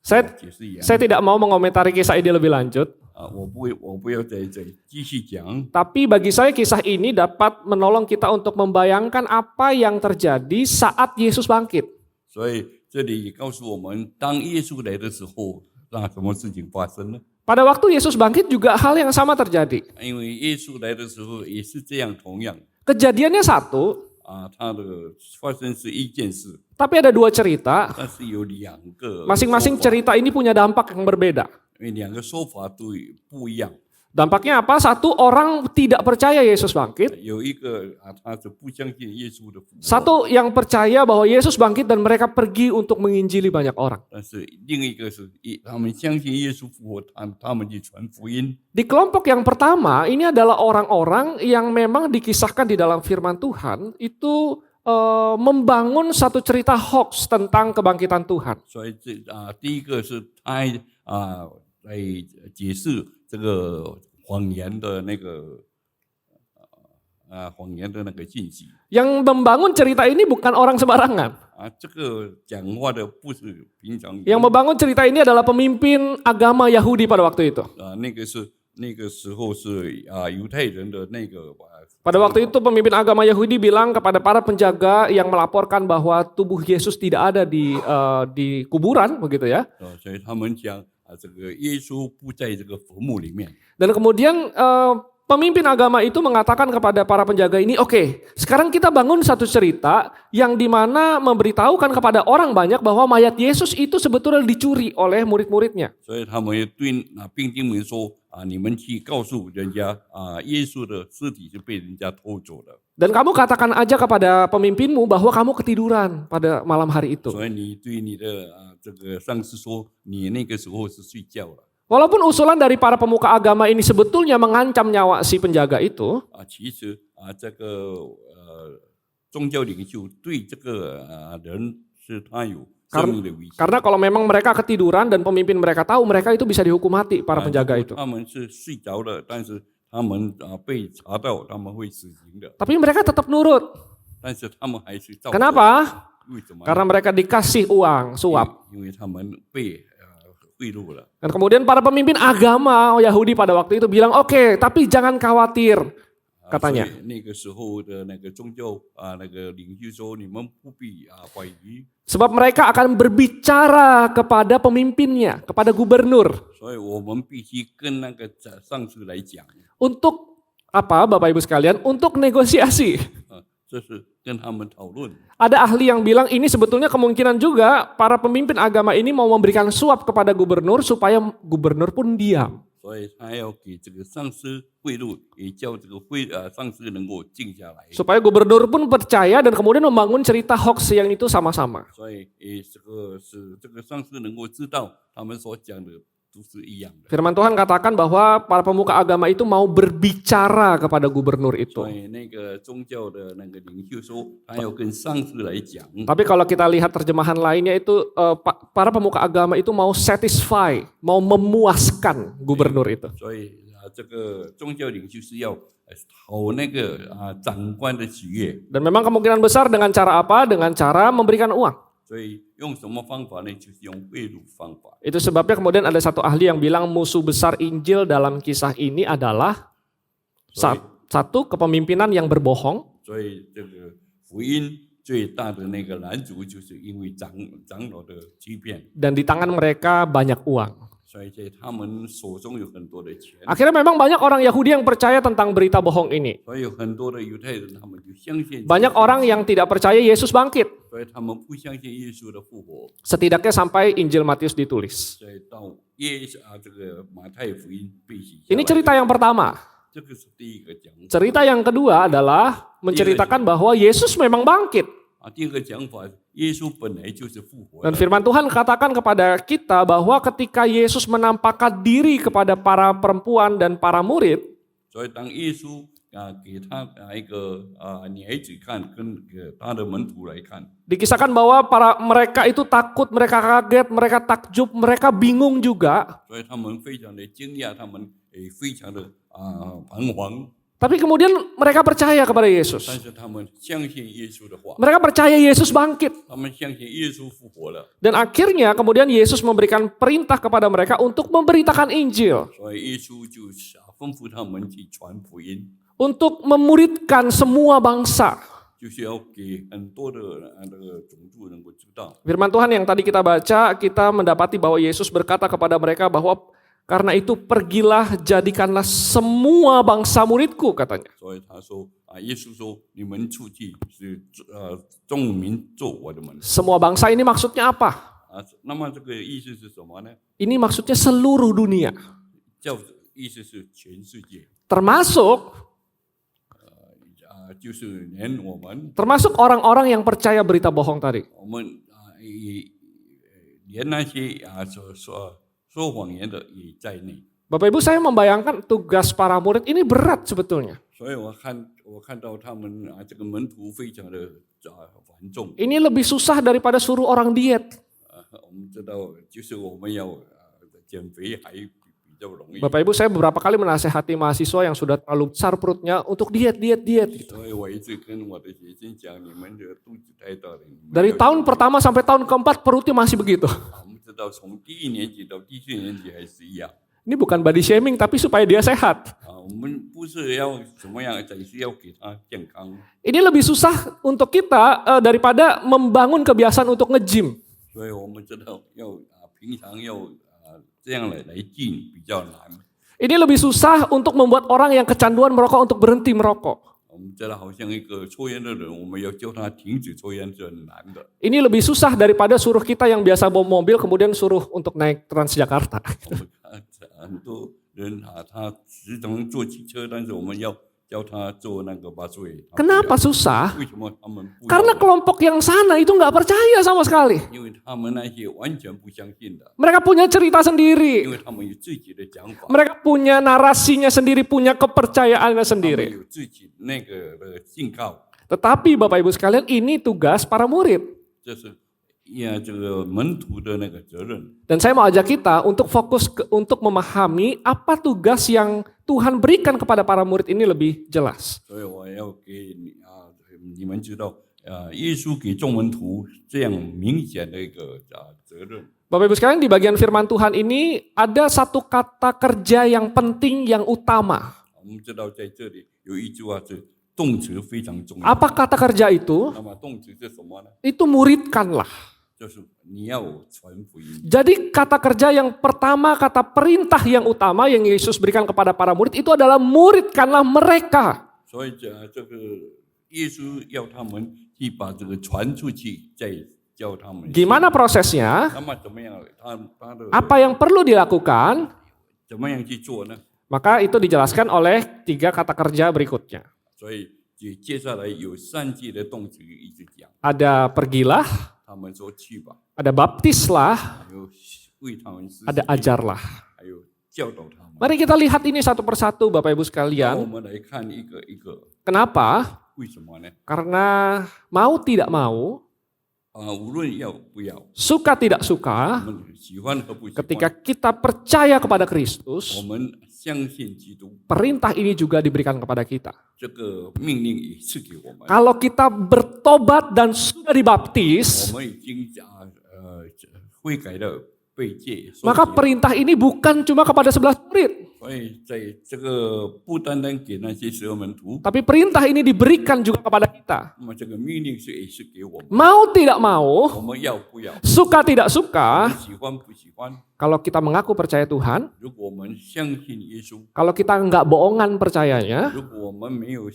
Saya 解释一样。 Saya tidak mau mengomentari kisah ini lebih lanjut, 我不要再继续讲。 tapi bagi saya kisah ini dapat menolong kita untuk membayangkan apa yang terjadi saat Yesus bangkit. 所以这里也告诉我们，当耶稣来的时候，那什么事情发生呢？ Pada waktu Yesus bangkit juga hal yang sama terjadi. 因为耶稣来的时候也是这样，同样 Kejadiannya satu, 他的发生是一件事， tapi ada 2 cerita. 但是有两个 Masing-masing 说法 cerita ini punya dampak yang berbeda. 因为两个说法都不一样。 Dampaknya apa? Satu, orang tidak percaya Yesus bangkit. 有一个他是不相信耶稣的复活， Satu yang percaya bahwa Yesus bangkit dan mereka pergi untuk menginjili banyak orang. 但是另一个是他们相信耶稣复活，他们去传福音。 Di kelompok yang pertama, ini adalah orang-orang yang memang dikisahkan di dalam firman Tuhan itu membangun satu cerita hoax tentang kebangkitan Tuhan. 所以第一个是他在解释这个谎言的那个信息。 Yang membangun cerita ini bukan orang sembarangan. 这个讲话的不是平常人。 Yang membangun cerita ini adalah pemimpin agama Yahudi pada waktu itu. 那个时候是犹太人的那个。 Pada waktu itu pemimpin agama Yahudi bilang kepada para penjaga yang melaporkan bahwa tubuh Yesus tidak ada di kuburan, begitu ya. 所以他们讲这个耶稣不在这个坟墓里面。 Dan kemudian pemimpin agama itu mengatakan kepada para penjaga ini, oke, sekarang kita bangun satu cerita yang dimana memberitahukan kepada orang banyak bahwa mayat Yesus itu sebetulnya dicuri oleh murid-muridnya. 所以他们对兵丁们说你们去告诉人家耶稣的尸体是被人家偷走的。 Dan kamu katakan aja kepada pemimpinmu bahwa kamu ketiduran pada malam hari itu. 所以你对你的这个上司说，你那个时候是睡觉了。 Walaupun usulan dari para pemuka agama ini sebetulnya mengancam nyawa si penjaga itu, 其实这个宗教领袖对这个人是他有生命的危险。 karena kalau memang mereka ketiduran dan pemimpin mereka tahu, mereka itu bisa dihukum mati para penjaga itu. 他们是睡着了，但是他们被查到，他们会死刑的。 Tapi mereka tetap nurut. 但是他们还是照。 Kenapa? 为什么？ Karena mereka dikasih uang suap. 因为他们被贿赂了。 Dan kemudian para pemimpin agama Yahudi pada waktu itu bilang, oke, tapi jangan khawatir, katanya. 所以那个时候的那个宗教那个领袖说，你们不必怀疑。 Sebab mereka akan berbicara kepada pemimpinnya, kepada gubernur. 所以我们必须跟那个上司来讲。 Untuk apa, Bapak Ibu sekalian? Untuk negosiasi. 这是跟他们讨论。 Ada ahli yang bilang ini sebetulnya kemungkinan juga para pemimpin agama ini mau memberikan suap kepada gubernur supaya gubernur pun diam. 所以他要给这个上司贿赂，也叫这个上司能够静下来。 Supaya gubernur pun percaya dan kemudian membangun cerita hoax yang itu sama-sama. 所以这个上司能够知道他们所讲的都是一样的。 Firman Tuhan katakan bahwa para pemuka agama itu mau berbicara kepada gubernur itu. 所以那个宗教的那个领袖说，他要跟上司来讲。 Tapi kalau kita lihat terjemahan lainnya itu para pemuka agama itu mau satisfy, mau memuaskan gubernur itu. 所以这个宗教领袖是要讨那个长官的喜悦。 Dan memang kemungkinan besar dengan cara apa? Dengan cara memberikan uang. 所以用什么方法呢？就是用贿赂方法。 Itu sebabnya kemudian ada satu ahli yang bilang musuh besar Injil dalam kisah ini adalah satu kepemimpinan yang berbohong. 所以这个福音最大的那个拦阻，就是因为长老的欺骗， Dan di tangan mereka banyak uang. 所以在他们手中有很多的钱， Akhirnya memang banyak orang Yahudi yang percaya tentang berita bohong ini. 所以有很多的犹太人他们就相信， Banyak orang yang tidak percaya Yesus bangkit. 所以他们不相信耶稣的复活。 Setidaknya sampai Injil Matius ditulis. 所以到这个马太福音被写下 Ini 来， cerita yang pertama. 这个是第一个讲法。 Cerita yang kedua adalah menceritakan bahwa Yesus memang bangkit. 第二个讲法，耶稣本来就是复活 Dan 的。 firman Tuhan katakan kepada kita bahwa ketika Yesus menampakkan diri kepada para perempuan dan para murid, 所以当耶稣给他一个女孩子看，跟给他的门徒来看， dikisahkan bahwa mereka itu takut, mereka kaget, mereka takjub, mereka bingung juga. 所以他们非常的惊讶，他们也非常的彷徨。 Tapi kemudian mereka percaya kepada 但 Yesus. 是他们相信耶稣的话， Mereka percaya Yesus bangkit. 他们相信耶稣复活了， Dan akhirnya kemudian Yesus memberikan perintah kepada mereka untuk memberitakan Injil. 所以耶稣就吩咐他们去传福音， Untuk memuridkan semua bangsa. 就是要给很多的那个种族能够知道。 Firman Tuhan yang tadi kita baca, kita mendapati bahwa Yesus berkata kepada mereka bahwa karena itu pergilah jadikanlah semua bangsa muridku katanya. 所以他说耶稣说你们出去是众民做我的门。 Semua bangsa ini maksudnya apa? 那么这个意思是什么呢？ Ini maksudnya seluruh dunia. 意思是全世界， Termasuk 就是连我们 orang-orang yang percaya berita bohong tadi. 连那些说谎言的也在内。 Bapak Ibu, saya membayangkan tugas para murid ini berat sebetulnya. 所以我看到他们这个门徒非常的繁重。 Ini lebih susah daripada suruh orang diet. 我们知道，就是我们要减肥还比较容易。 Bapak Ibu, saya beberapa kali menasehati mahasiswa yang sudah terlalu besar perutnya untuk diet gitu. 所以我一直跟我的学生讲，你们的肚子太大了。 Dari tahun pertama sampai tahun keempat perutnya masih begitu. 我们知道，从第1年级到第4年级还是一样。 Ini bukan body shaming tapi supaya dia sehat. 我们不是要怎么样，只是要给他健康。 Ini lebih susah untuk kita daripada membangun kebiasaan untuk nge-gym. 所以我们知道要平常要这样来进比较难。 Ini lebih susah untuk membuat orang yang kecanduan merokok untuk berhenti merokok. 我们知道，好像一个抽烟的人，我们要叫他停止抽烟是很难的。 Ini lebih susah daripada suruh kita yang biasa bawa mobil kemudian suruh untuk naik Transjakarta. 我们看很多人他时常坐汽车，但是我们要叫他坐那个busway。 Kenapa susah? 为什么他们不要？ Karena kelompok yang sana itu nggak percaya sama sekali. 因为他们那些完全不相信的， Mereka punya cerita 因 sendiri. 为他们有自己的讲法， Mereka punya narasinya sendiri, punya kepercayaannya 他们 sendiri. 有自己那个的信靠。 Tetapi Bapak Ibu sekalian, ini tugas para murid. 这是这个门徒的那个责任。 Dan saya mau ajak kita untuk fokus untuk memahami apa tugas yang Tuhan berikan kepada para murid ini lebih jelas. 所以我要给你们知道，耶稣给众门徒这样明显的一个责任。 Bapak Ibu sekalian, di bagian firman Tuhan ini ada satu kata kerja yang penting, yang utama. 我们知道在这里有一句话是动词非常重要。 Apa kata kerja itu? 那么动词是什么呢？ Itu muridkanlah. 就是你要传福音。 Jadi kata kerja yang pertama, kata perintah yang utama yang Yesus berikan kepada para murid itu adalah muridkanlah mereka. 所以这个耶稣要他们去把这个传出去，再教他们。 Gimana prosesnya? 那么怎么样？他的 Apa yang perlu dilakukan? 怎么样去做呢？ Maka itu dijelaskan oleh 3 kata kerja berikutnya. 所以接下来有3句的动词一直讲， Ada pergilah, 他们说去吧， ada baptislah, 还有为他们施洗， ada ajarlah. 还有教导他们。 Mari kita lihat ini satu persatu Bapak Ibu 那我 sekalian. 们来看一个一个， Kenapa? 为什么呢？ Karena mau tidak mau, 无论要不要， suka tidak suka, 我们喜欢和不喜欢， ketika kita percaya kepada Kristus, 我们相信基督， perintah ini juga diberikan kepada kita. 这个命令也是给我们。 Kalau kita bertobat dan sudah dibaptis, 我们已经悔改的被戒， maka perintah ini bukan cuma kepada 11 murid, 所以在这个不单单给那些12门徒， tapi perintah ini diberikan juga kepada kita. 那么这个命令也是给我们， Mau tidak mau, 我们要不要， suka tidak 我 suka, 们喜欢不喜欢？ kalau kita mengaku percaya Tuhan, 如果我们相信耶稣， kalau kita nggak bohongan percayanya, 如果我们没有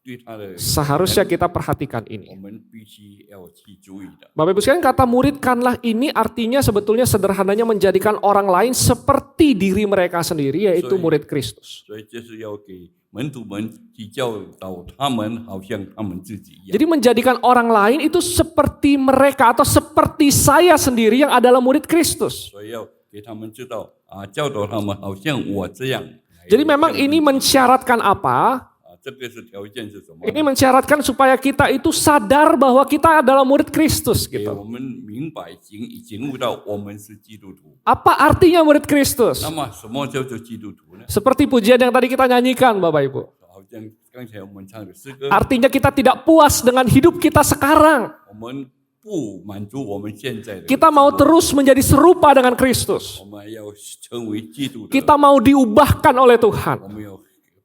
对他的， seharusnya kita perhatikan 我 ini. 们必须要去注意的。 Bapak Ibu sekalian, kata muridkanlah ini artinya sebetulnya sederhananya menjadikan orang lain seperti diri mereka sendiri, yaitu murid Kristus. 所以就是要给门徒们去教导他们，好像他们自己一样。 Jadi menjadikan orang lain itu seperti mereka atau seperti saya sendiri yang adalah murid Kristus. 所以要给他们知道教导他们，好像我这样。 Jadi memang ini mensyaratkan apa? 这个是条件是什么？ Ini mensyaratkan supaya kita itu sadar bahwa kita adalah murid Kristus 给 gitu. 我们明白醒悟到我们是基督徒。 Apa artinya murid Kristus? 那么什么叫做基督徒呢？ Seperti pujian yang tadi kita nyanyikan Bapak Ibu. 好像刚才我们唱的诗歌， Artinya kita tidak puas dengan hidup kita sekarang. 我们不满足我们现在的， Kita mau terus menjadi serupa dengan Kristus. 我们要成为基督的， Kita mau diubahkan oleh Tuhan. 我们要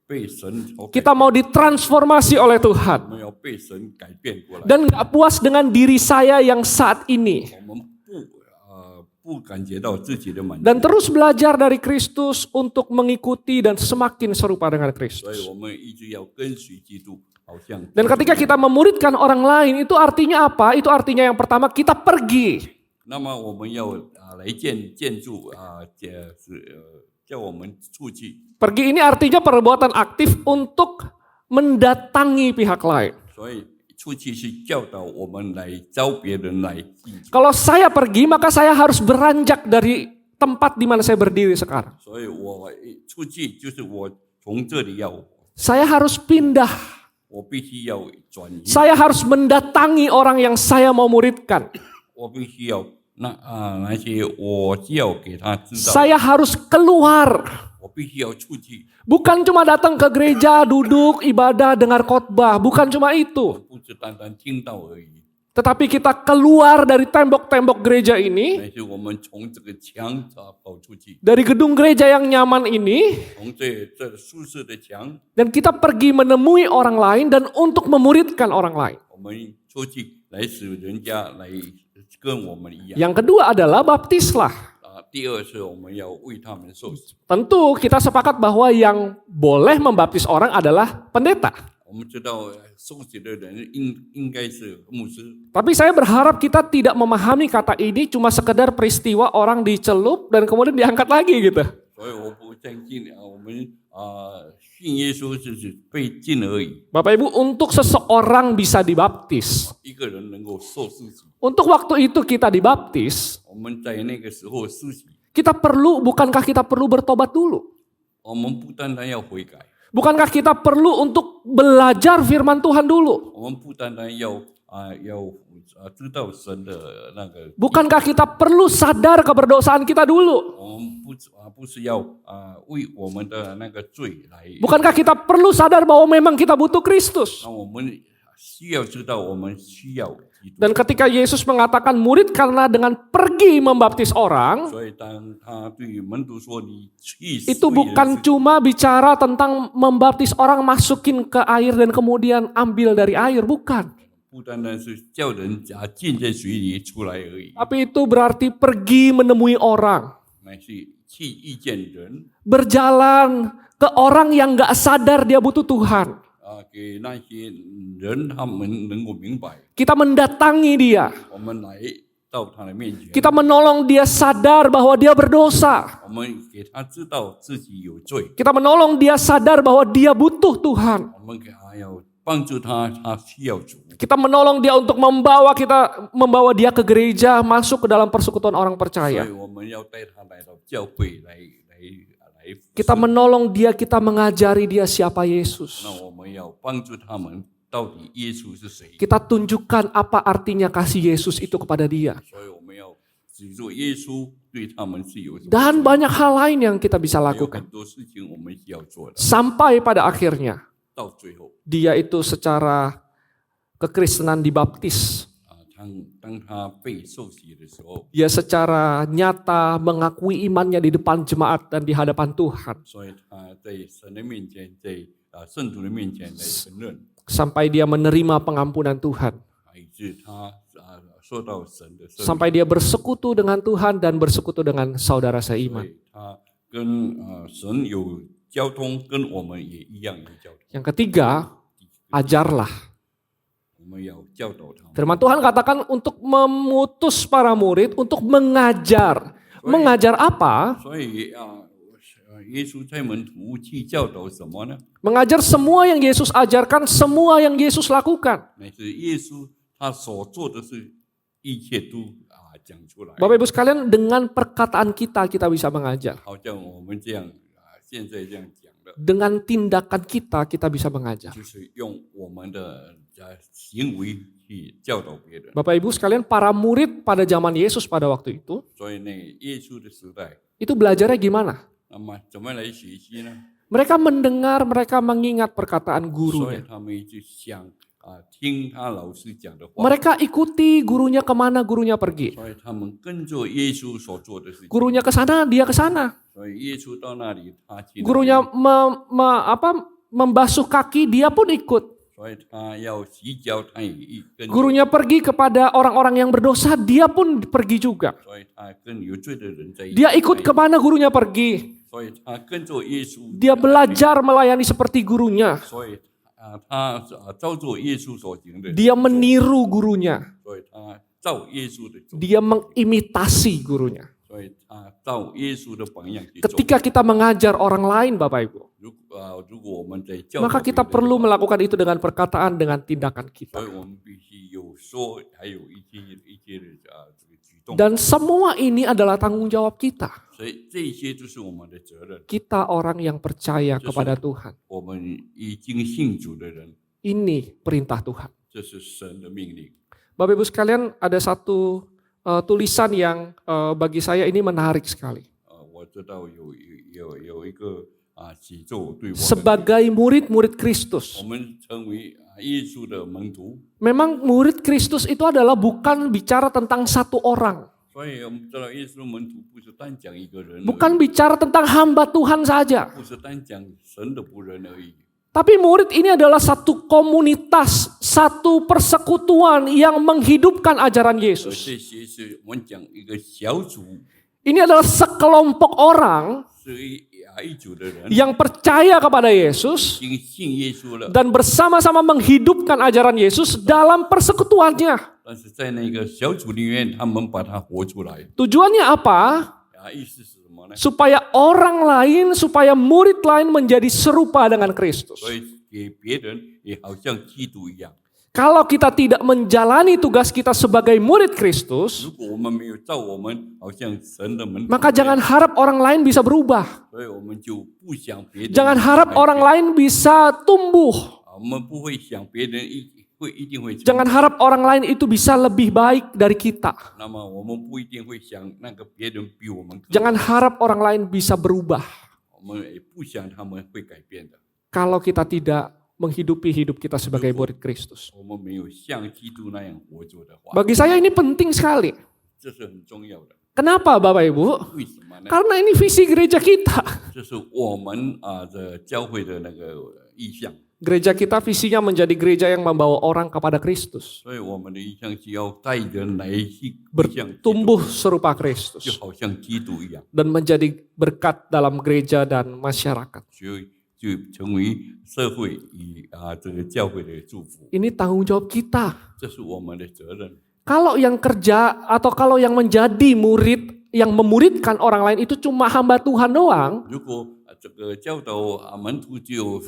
被神所改 Kita mau ditransformasi oleh Tuhan. 我们要被神改变过来， Dan gak puas dengan diri saya yang saat ini. 我们不感觉到自己的满足， Dan terus belajar dari Kristus untuk mengikuti dan semakin serupa dengan 所以 Kristus. 我们一直要跟随基督，好像 Dan ketika kita memuridkan orang lain, itu artinya apa? Itu artinya yang pertama kita pergi. 那么我们要来建筑叫我们出去， Pergi ini artinya perbuatan aktif untuk mendatangi pihak lain. 所以出去是教导我们来招别人来记住。 Kalau saya pergi, maka saya harus beranjak dari tempat di mana saya berdiri sekarang. 所以我出去就是我从这里要， Saya harus pindah. 我必须要转移， Saya harus mendatangi orang yang saya mau muridkan. 我必须要那些我要给他知道， Saya harus keluar. 我必须要出去， Bukan cuma datang ke gereja, duduk, ibadah, dengar khotbah. Bukan cuma itu. 不是单单听到而已， Tetapi kita keluar dari tembok-tembok gereja ini, 但是我们从这个墙跑出去， dari gedung gereja yang nyaman ini, 从这舒适的墙， dan kita pergi menemui orang lain dan untuk memuridkan orang lain. 我们出去来使人家来跟我们一样。 Yang kedua adalah baptislah. 第二是我们要为他们受洗。 Tentu kita sepakat bahwa yang boleh membaptis orang adalah pendeta. 我们知道受洗的人应该是牧师， Tapi saya berharap kita tidak memahami kata ini cuma sekedar peristiwa orang dicelup dan kemudian diangkat lagi gitu. 所以我不相信我们信耶稣就是被浸而已， Bapak Ibu, untuk seseorang bisa dibaptis, 一个人能够受施洗。 untuk waktu itu kita dibaptis, 我们在那个时候施洗， bukankah kita perlu bertobat dulu? 我们不单单要悔改， Bukankah kita perlu untuk belajar firman Tuhan dulu? 我们不单单要知道神的那个， Bukankah kita perlu sadar keberdosaan kita dulu? 我们不是要为我们的那个罪来， Bukankah kita perlu sadar bahwa memang kita butuh Kristus? 那我们需要知道我们需要基督。 Dan ketika Yesus mengatakan murid karena dengan pergi membaptis orang, 所以当他对门徒说你去， itu bukan cuma bicara tentang membaptis orang masukin ke air dan kemudian ambil dari air, bukan. 不单单是叫人浸在水里出来而已， Tapi itu berarti pergi menemui orang, 乃是去遇见人 berjalan ke orang yang gak sadar dia butuh Tuhan. 给那些人他们能够明白， Kita mendatangi dia. 我们来到他的面前， Kita menolong dia sadar bahwa dia berdosa. 我们给他知道自己有罪， Kita menolong dia sadar bahwa dia butuh Tuhan. 我们给他要帮助他，他需要主。 Kita menolong dia untuk membawa dia ke gereja, masuk ke dalam persekutuan orang 所 percaya. 以我们要带他来到教会来服侍 Kita menolong dia, kita mengajari dia siapa Yesus. 那我们要帮助他们到底耶稣是谁， Kita tunjukkan apa artinya kasih Yesus itu kepada dia. 所以我们要指出耶稣对他们是有什么 Dan banyak hal lain yang kita bisa 有 lakukan. 很多事情我们需要做的。 Sampai pada akhirnya, 到最后 dia itu secara kekristenan dibaptis. 当他被受洗的时候， Dia secara nyata mengakui imannya di depan jemaat dan di hadapan Tuhan. 所以他在神的面前，在圣徒的面前来承认， Sampai dia menerima pengampunan Tuhan. 以致他受到神的赦免， Sampai dia bersekutu dengan Tuhan dan bersekutu dengan saudara 所 seiman. 以他跟神有交通，跟我们也一样有交通。 Yang ketiga, ajarlah. 我们要教导他们。 Firman Tuhan katakan untuk memutus para murid untuk mengajar. Mengajar apa? 所以耶稣在门徒去教导什么呢？ Mengajar semua yang Yesus ajarkan, semua yang Yesus lakukan. 乃是耶稣他所做的事，一切都讲出来。 Bapak Ibu sekalian, dengan perkataan kita bisa mengajar. 好像我们这样现在这样讲的， Dengan tindakan kita bisa mengajar. 就是用我们的行为去教导别人。 Bapak Ibu sekalian, para murid pada zaman Yesus pada waktu itu, 所以呢，耶稣的时代， itu belajarnya gimana? 那么怎么来学习呢？ Mereka mendengar, mereka mengingat perkataan 所以 gurunya. 他们就想听他老师讲的话， Mereka ikuti gurunya kemana gurunya pergi. 所以他们跟着耶稣所做的事情。 Gurunya ke sana, dia ke sana. 所以耶稣到那里，他去那里 Gurunya membasuh kaki, dia pun ikut. 所以他要洗脚，他也跟着。 Gurunya pergi kepada orang-orang yang berdosa, dia pun pergi juga. 所以他跟有罪的人在一起。 Dia ikut kemana gurunya pergi. 所以他跟着耶稣。 Dia belajar melayani seperti gurunya. 所以他照做耶稣所行的。 Dia meniru gurunya. 所以他照耶稣的做。 Dia mengimitasi gurunya. 所以他照耶稣的榜样去做。 Ketika kita mengajar orang lain, Bapak Ibu, 如果我们在教导 maka 别人 kita 的 perlu 话， melakukan itu dengan perkataan, dengan tindakan 所 kita. 以我们必须有说，还有一些的这个举动。 Dan semua ini adalah tanggung jawab kita. 所以这些就是我们的责任。 Kita orang yang percaya kepada Tuhan. 我们已经信主的人， Ini perintah Tuhan. 这是神的命令。 Bapak Ibu sekalian, ada satu tulisan yang bagi saya ini menarik sekali. 我知道有一个诅咒对我们， Sebagai murid-murid Kristus. 我们成为耶稣的门徒， Memang murid Kristus itu adalah bukan bicara tentang satu orang. 所以我们知道耶稣的门徒不是单讲一个人而已， Bukan bicara tentang hamba Tuhan saja. 不是单讲神的仆人而已。 Tapi murid ini adalah satu komunitas, satu persekutuan yang menghidupkan ajaran 而 Yesus. 这些是我们讲一个小组， Ini adalah sekelompok orang 是一组的人， yang percaya kepada Yesus 已经信耶稣了， dan bersama-sama menghidupkan ajaran Yesus dalam persekutuannya. 但是在那个小组里面，他们把它活出来。 Tujuannya apa? 意思是什么呢？ Supaya orang lain, supaya murid lain menjadi serupa dengan Kristus. 所以给别人也好像基督一样。 Kalau kita tidak menjalani tugas kita sebagai murid Kristus, 如果我们没有照我们好像神的门徒， maka jangan harap orang lain bisa berubah. 所以我们就不想别人。 Jangan harap orang lain bisa tumbuh. 我们不会想别人一定会成。 Jangan harap orang lain itu bisa lebih baik dari kita. 那么我们不一定会想那个别人比我们更。 Jangan harap orang lain bisa berubah. 我们也不想他们会改变的。 Kalau kita tidak menghidupi hidup kita sebagai murid Kristus. 我们没有像基督那样活着的话， Bagi saya ini penting sekali. 这是很重要的。 Kenapa Bapak Ibu? 为什么呢？ Karena ini visi gereja kita. 这是我们的教会的那个意向。 Gereja kita visinya menjadi gereja yang membawa orang kepada Kristus. 所以我们的意向是要带人来去像 Bertumbuh serupa 就 Kristus. 好像基督一样， Dan menjadi berkat dalam gereja dan masyarakat. 就成为社会与这个教会的祝福。 Ini tanggung jawab kita. 这是我们的责任。Kalau yang kerja atau kalau yang menjadi murid, yang memuridkan orang lain itu cuma hamba Tuhan doang, 如果这个教导门徒只有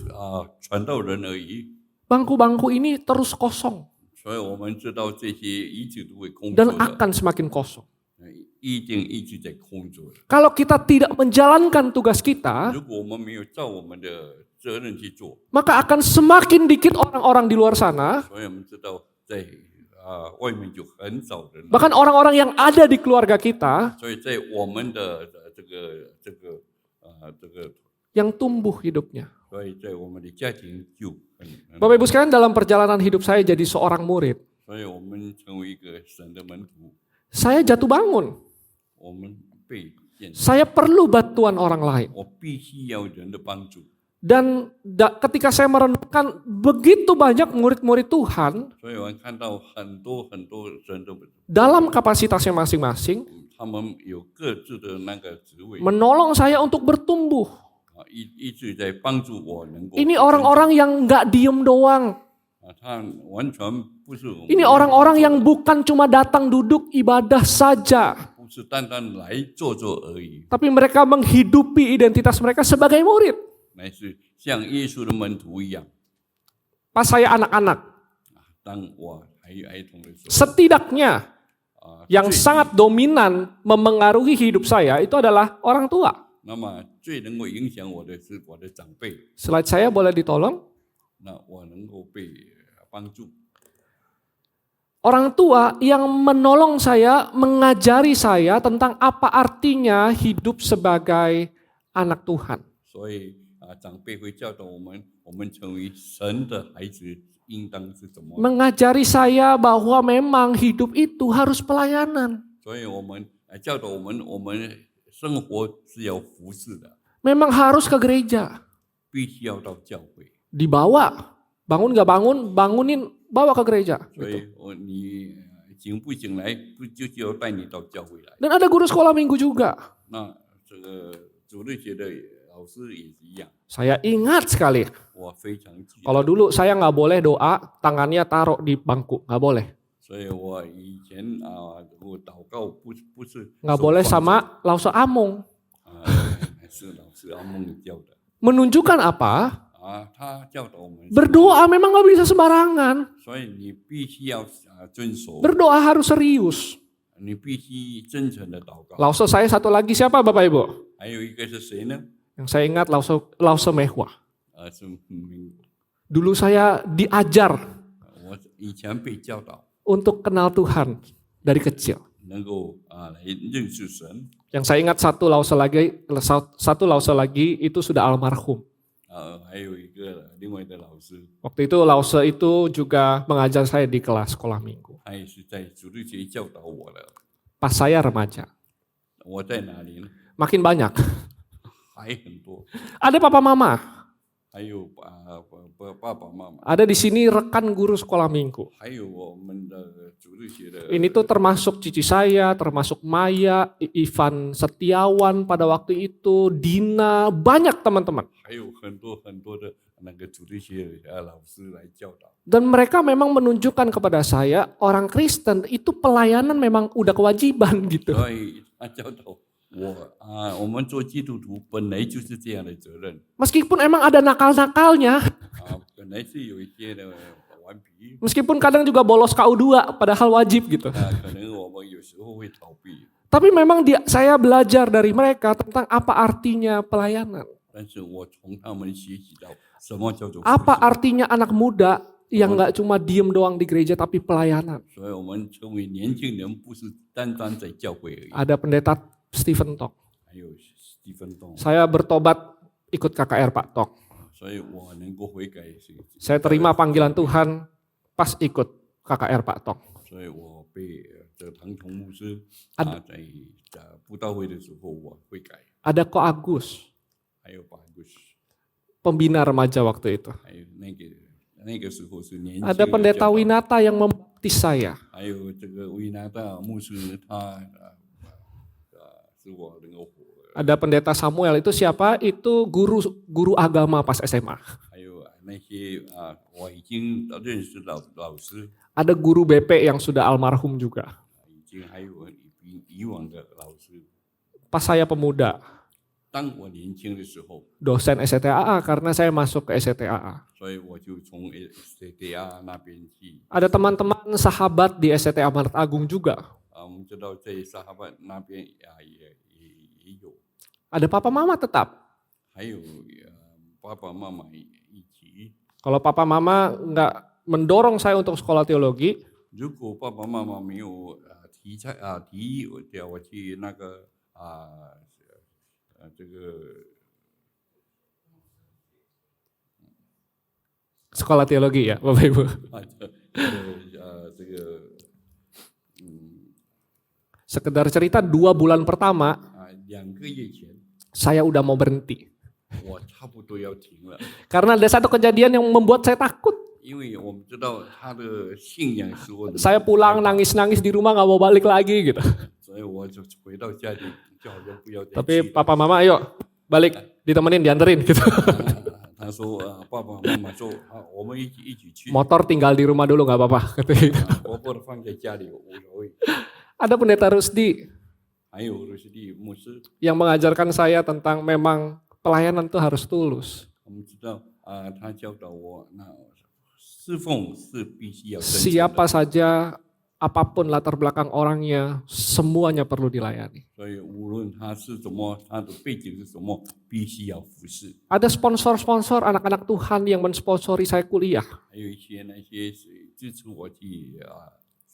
传道人而已， bangku-bangku ini terus kosong 所以我们知道这些一直都会空 dan 着的， akan semakin kosong. 一定一直在空着的。 Kalau kita tidak menjalankan tugas kita, 如果我们没有照我们的责任去做， maka akan semakin dikit orang-orang di luar sana, 所以我们知道在外面就很少人， bahkan orang-orang yang ada di keluarga kita 所以在我们的这个 yang tumbuh hidupnya. 所以在我们的家庭就很， Bapak Ibu sekalian, dalam perjalanan hidup saya jadi seorang murid, 所以我们成为一个神的门徒， saya jatuh bangun. 我们被建造， Saya perlu bantuan orang lain. 我必须要人的帮助， Dan ketika saya merenungkan begitu banyak murid-murid Tuhan 所以我们看到很多人的， dalam kapasitasnya masing-masing 他们有各自的那个职位， menolong saya untuk bertumbuh. 一直在帮助我能够。 Ini orang-orang yang nggak diem doang. 他完全不是我们， Ini orang-orang yang bukan cuma datang duduk ibadah saja, 不是单单来做做而已， tapi mereka menghidupi identitas mereka sebagai murid. 乃是像耶稣的门徒一样。 Pas saya anak-anak, 当我还有儿童的时候， setidaknya yang 最 sangat dominan memengaruhi hidup saya itu adalah orang tua. 那么最能够影响我的是我的长辈， Slide saya boleh ditolong? 那我能够被帮助。 Orang tua yang menolong saya, mengajari saya tentang apa artinya hidup sebagai anak Tuhan. 所以长辈会教导我们成为神的孩子应当是怎么。 Mengajari saya bahwa memang hidup itu harus pelayanan. 所以我们教导我们生活是要服侍的， Memang harus ke gereja. 必须要到教会。 Dibawa. Bangun gak bangun, bangunin, bawa ke gereja. 所以你醒不醒来，不就是要带你到教会来？ Dan ada guru sekolah minggu juga. 那这个主日学的老师也是一样， Saya ingat sekali. 我非常记得。 Kalau dulu saya nggak boleh doa, tangannya taruh di bangku. Nggak boleh. 所以我以前我祷告不是 Nggak boleh sama Lause Among. 是老师阿梦教的 Menunjukkan apa? 他教导我们 Berdoa memang nggak bisa sembarangan. 所以你必须要遵守， Berdoa harus serius. 你必须真诚的祷告。 Lause saya satu lagi siapa Bapak Ibu? 还有一个是谁呢？ Yang saya ingat Lause Mehwa. 是Dulu saya diajar 我以前被教导 untuk kenal Tuhan dari kecil. 能够来认识神。 Yang saya ingat satu Lause lagi itu sudah almarhum. 还有一个另外的老师， Waktu itu Lause itu juga mengajar saya di kelas sekolah minggu. 他也是在主日学教导我的。 Pas saya remaja. 我在哪里呢？ Makin banyak. 还很多， Ada papa mama. 还有爸爸妈妈， Ada di sini rekan guru sekolah minggu. 还有我们的主日学的。 Ini tuh termasuk cici saya, termasuk Maya, Ivan Setiawan pada waktu itu, Dina, banyak teman-teman. 还有很多的那个主日学老师来教导。 Dan mereka memang menunjukkan kepada saya, orang Kristen itu pelayanan memang udah kewajiban gitu. 所以他教导我们做基督徒本来就是这样的责任 Meskipun emang ada nakal-nakalnya, 本来是有一些的顽皮， meskipun kadang juga bolos KU2 padahal wajib gitu. 可能我们有时候会逃避， Tapi memang saya belajar dari mereka tentang apa artinya pelayanan. 但是我从他们学习到什么叫做服 Apa 侍， artinya anak muda yang nggak cuma diem doang di gereja tapi pelayanan. 所以我们成为年轻人不是单单在教会而已。 Ada pendeta Stephen Tok. 还有史蒂芬东， Saya bertobat ikut KKR Pak Tok. 所以我能够悔改是， Saya terima panggilan Tuhan pas ikut KKR Pak Tok. 所以我被这个唐崇牧师他在布道会的时候我悔改， Ada Ko Agus, 还有巴古斯， pembina remaja waktu itu. 还有那个时候是年轻 Ada 的 pendeta 教导 Winata yang membaptis saya. 还有这个维纳大牧师，他是我能够活， Ada pendeta Samuel, itu siapa? Itu guru agama pas SMA. 还有那些我已经认识老师， Ada guru BP yang sudah almarhum juga. 已经还有以往的老师。 Pas saya pemuda, 当我年轻的时候， dosen STAA karena saya masuk ke STAA. 所以我就从 STDA 那边去。 Ada teman-teman sahabat di STAA Maret Agung juga. 我们知道在沙哈巴那边也有， Ada papa mama tetap. 还有爸爸妈妈一起。 Kalau papa mama nggak mendorong saya untuk sekolah teologi, 如果爸爸妈妈没有提叫我去那个这个 sekolah teologi ya Bapak Ibu. 这个 Sekedar cerita 2 bulan pertama 2个月前， saya udah mau berhenti. 我差不多要停了， Karena ada satu kejadian yang membuat saya takut. 因为我们知道他的信仰是我的， Saya pulang nangis-nangis di rumah nggak mau balik lagi gitu. 所以我就回到家里，就好像不要再 Tapi 去。 papa mama ayo balik ditemenin dianterin gitu. 他说爸爸妈妈说我们一起去， Motor tinggal di rumah dulu nggak apa-apa. Gitu. 活泼的放在家里无所谓。 Ada pendeta Rusdi 还有就是地牧师， yang mengajarkan saya tentang memang pelayanan itu harus tulus. 我们知道他教导我，那侍奉是必须要真诚的。 Siapa saja, apapun latar belakang orangnya, semuanya perlu dilayani. 所以无论他是什么，他的背景是什么，必须要服侍。 Ada sponsor-sponsor anak-anak Tuhan yang mensponsori saya kuliah. 还有一些那些支持我去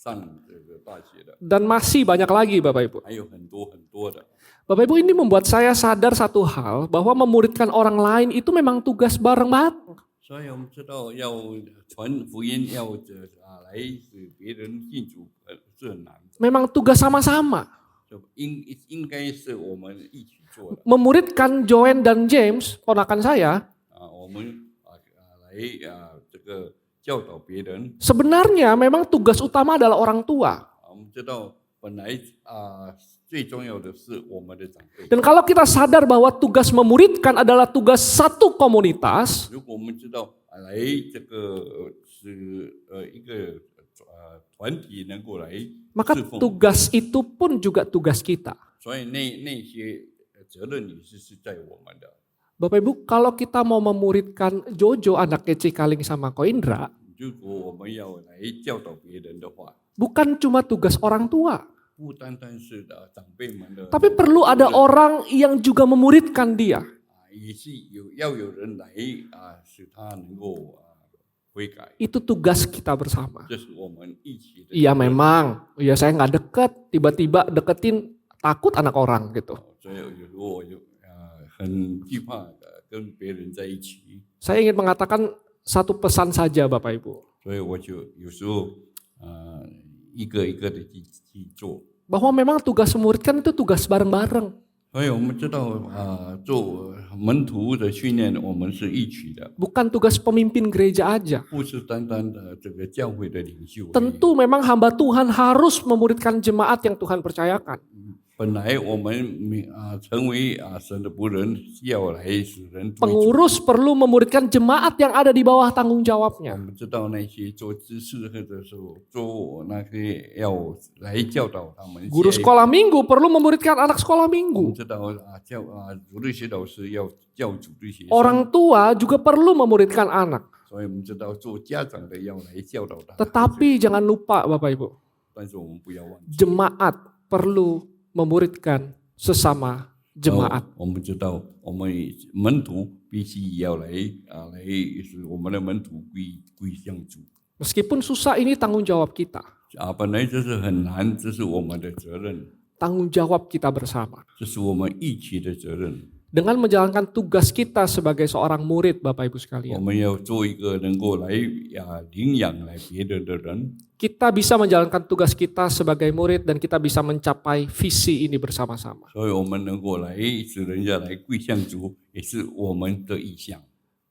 上这个大学的， Dan masih banyak lagi Bapak Ibu. 还有很多很多的。 Bapak Ibu, ini membuat saya sadar satu hal, bahwa memuridkan orang lain itu memang tugas bareng-bareng. 所以我们知道要传福音，要来使别人信主是很难的， Memang tugas sama-sama. 就应该是我们一起做的。 Memuridkan Joanne dan James, ponakan saya, 我们来这个教导别人。 sebenarnya memang tugas utama adalah orang tua. 我们知道本来最重要的是我们的长辈。 Dan kalau kita sadar bahwa tugas memuridkan adalah tugas satu komunitas, 如果我们知道来这个是一个团体能够来 maka 侍奉， tugas itu pun juga tugas kita. 所以那些责任也是在我们的。 Bapak Ibu, kalau kita mau memuridkan Jojo anaknya Cikaling sama Ko Indra, 如果我们要来教导别人的话， bukan cuma tugas orang tua, 不单单是长辈们的， tapi perlu ada orang yang juga memuridkan dia. 也是要有人来使他能够悔改， Itu tugas kita bersama. 这是我们一起的。 Iya memang, ya saya nggak deket, tiba-tiba deketin takut anak orang gitu. 所以有时候我就很惧怕跟别人在一起， Saya ingin mengatakan satu pesan saja Bapak Ibu, 所以我就有时候一个一个的去做。 bahwa memang tugas memuridkan itu tugas bareng-bareng. 所以我们知道做门徒的训练，我们是一起的， Bukan tugas pemimpin gereja aja. 不是单单的这个教会的领袖而已。 Tentu memang hamba Tuhan harus memuridkan jemaat yang Tuhan percayakan. 本来我们成为神的仆人，要来使人归主。 Pengurus perlu memuridkan jemaat yang ada di bawah tanggung 我 jawabnya. 们知道那些做知识或者是做那些要来教导他们。 Guru sekolah minggu perlu memuridkan anak sekolah 我们 minggu. 知道主日学老师要教主日学生， Orang tua juga perlu memuridkan anak. 所以我们知道做家长的要来教导他。 Tetapi jangan lupa Bapak Ibu, 但是我们不要忘记， jemaat perlu memuridkan sesama jemaat. 我们知道我们门徒必须要来使我们的门徒归向主。 Meskipun susah, ini tanggung jawab kita. 本来这是很难，这是我们的责任， Tanggung jawab kita bersama. 这是我们一起的责任。 Dengan menjalankan tugas kita sebagai seorang murid Bapak Ibu 我 sekalian, 们要做一个能够来领养来别人的人， kita bisa menjalankan tugas kita sebagai murid dan kita bisa mencapai visi ini bersama-sama. 所以我们能够来使人家来归向主，也是我们的意向。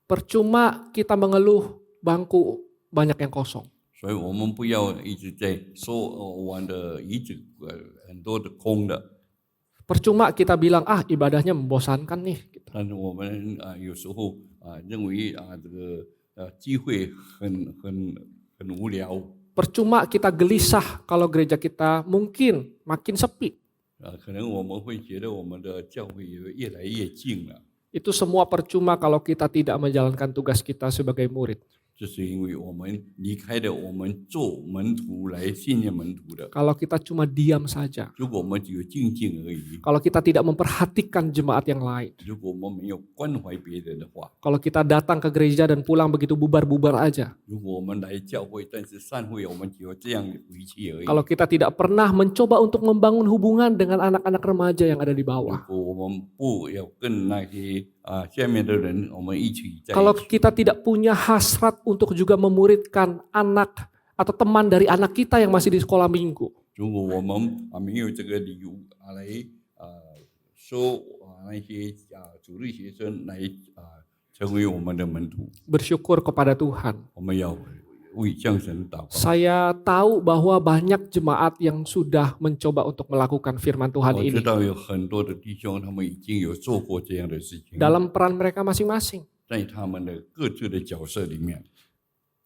Percuma kita mengeluh bangku banyak yang kosong. 所以我们不要一直在说我们的椅子很多的空的， Percuma kita bilang ibadahnya membosankan nih. 但是我们有时候认为这个机会很无聊。 Percuma kita gelisah kalau gereja kita mungkin makin sepi. 可能我们会觉得我们的教会也越来越近了， Itu semua percuma kalau kita tidak menjalankan tugas kita sebagai murid. 这是因为我们离开了我们做门徒来训练门徒的。 Kalau kita cuma diam saja. 如果我们只有静静而已， Kalau kita tidak memperhatikan jemaat yang lain. 如果我们没有关怀别人的话， Kalau kita datang ke gereja dan pulang begitu bubar-bubar aja. 如果我们来教会，但是散会我们只有这样回去而已。 Kalau kita tidak pernah mencoba untuk membangun hubungan dengan anak-anak remaja yang ada di 如 bawah. 果我们不要跟那些下面的人，我们一起在 Kalau 一起。 kita tidak punya hasrat untuk juga memuridkan anak atau teman dari anak kita yang masih di sekolah minggu. 如果我们没有这个理由来说那些主日学生来成为我们的门徒， Bersyukur kepada Tuhan. 我们要为向神祷告。 Saya tahu bahwa banyak jemaat yang sudah mencoba untuk melakukan firman Tuhan 我知 ini 道有很多的弟兄，他们已经有做过这样的事情， dalam peran mereka masing-masing. 在他们的各自的角色里面。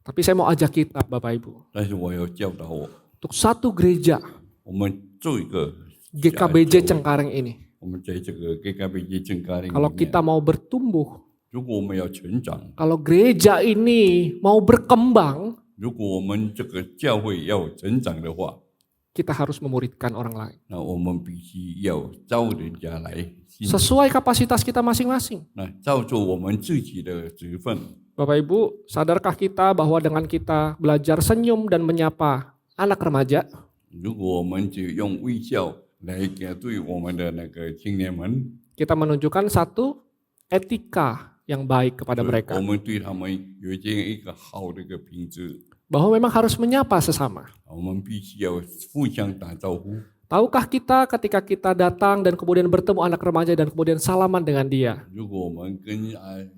Tapi saya mau ajak kita, Bapak Ibu, 但是我要教导我， untuk satu gereja 我们做一个 GKBJ Cengkareng ini. 我们在这个 GKBJ 正咖喱 Kalau 里面， kita mau bertumbuh, 如果我们要成长， kalau gereja ini mau berkembang, 如果我们这个教会要成长的话， kita harus memuridkan orang lain. 那我们必须要招人家来信。 Sesuai kapasitas kita masing-masing. 那照着我们自己的职分， Bapak Ibu, sadarkah kita bahwa dengan kita belajar senyum dan menyapa anak remaja, 如果我们只用微笑来对我们的那个青年们， kita menunjukkan satu etika yang baik kepada 我 mereka. 们对他们有这样一个好的一个品质， Bahwa memang harus menyapa sesama. 我们必须要互相打招呼。 Tahukah kita ketika kita datang dan kemudian bertemu anak remaja dan kemudian salaman dengan dia, 如果我们跟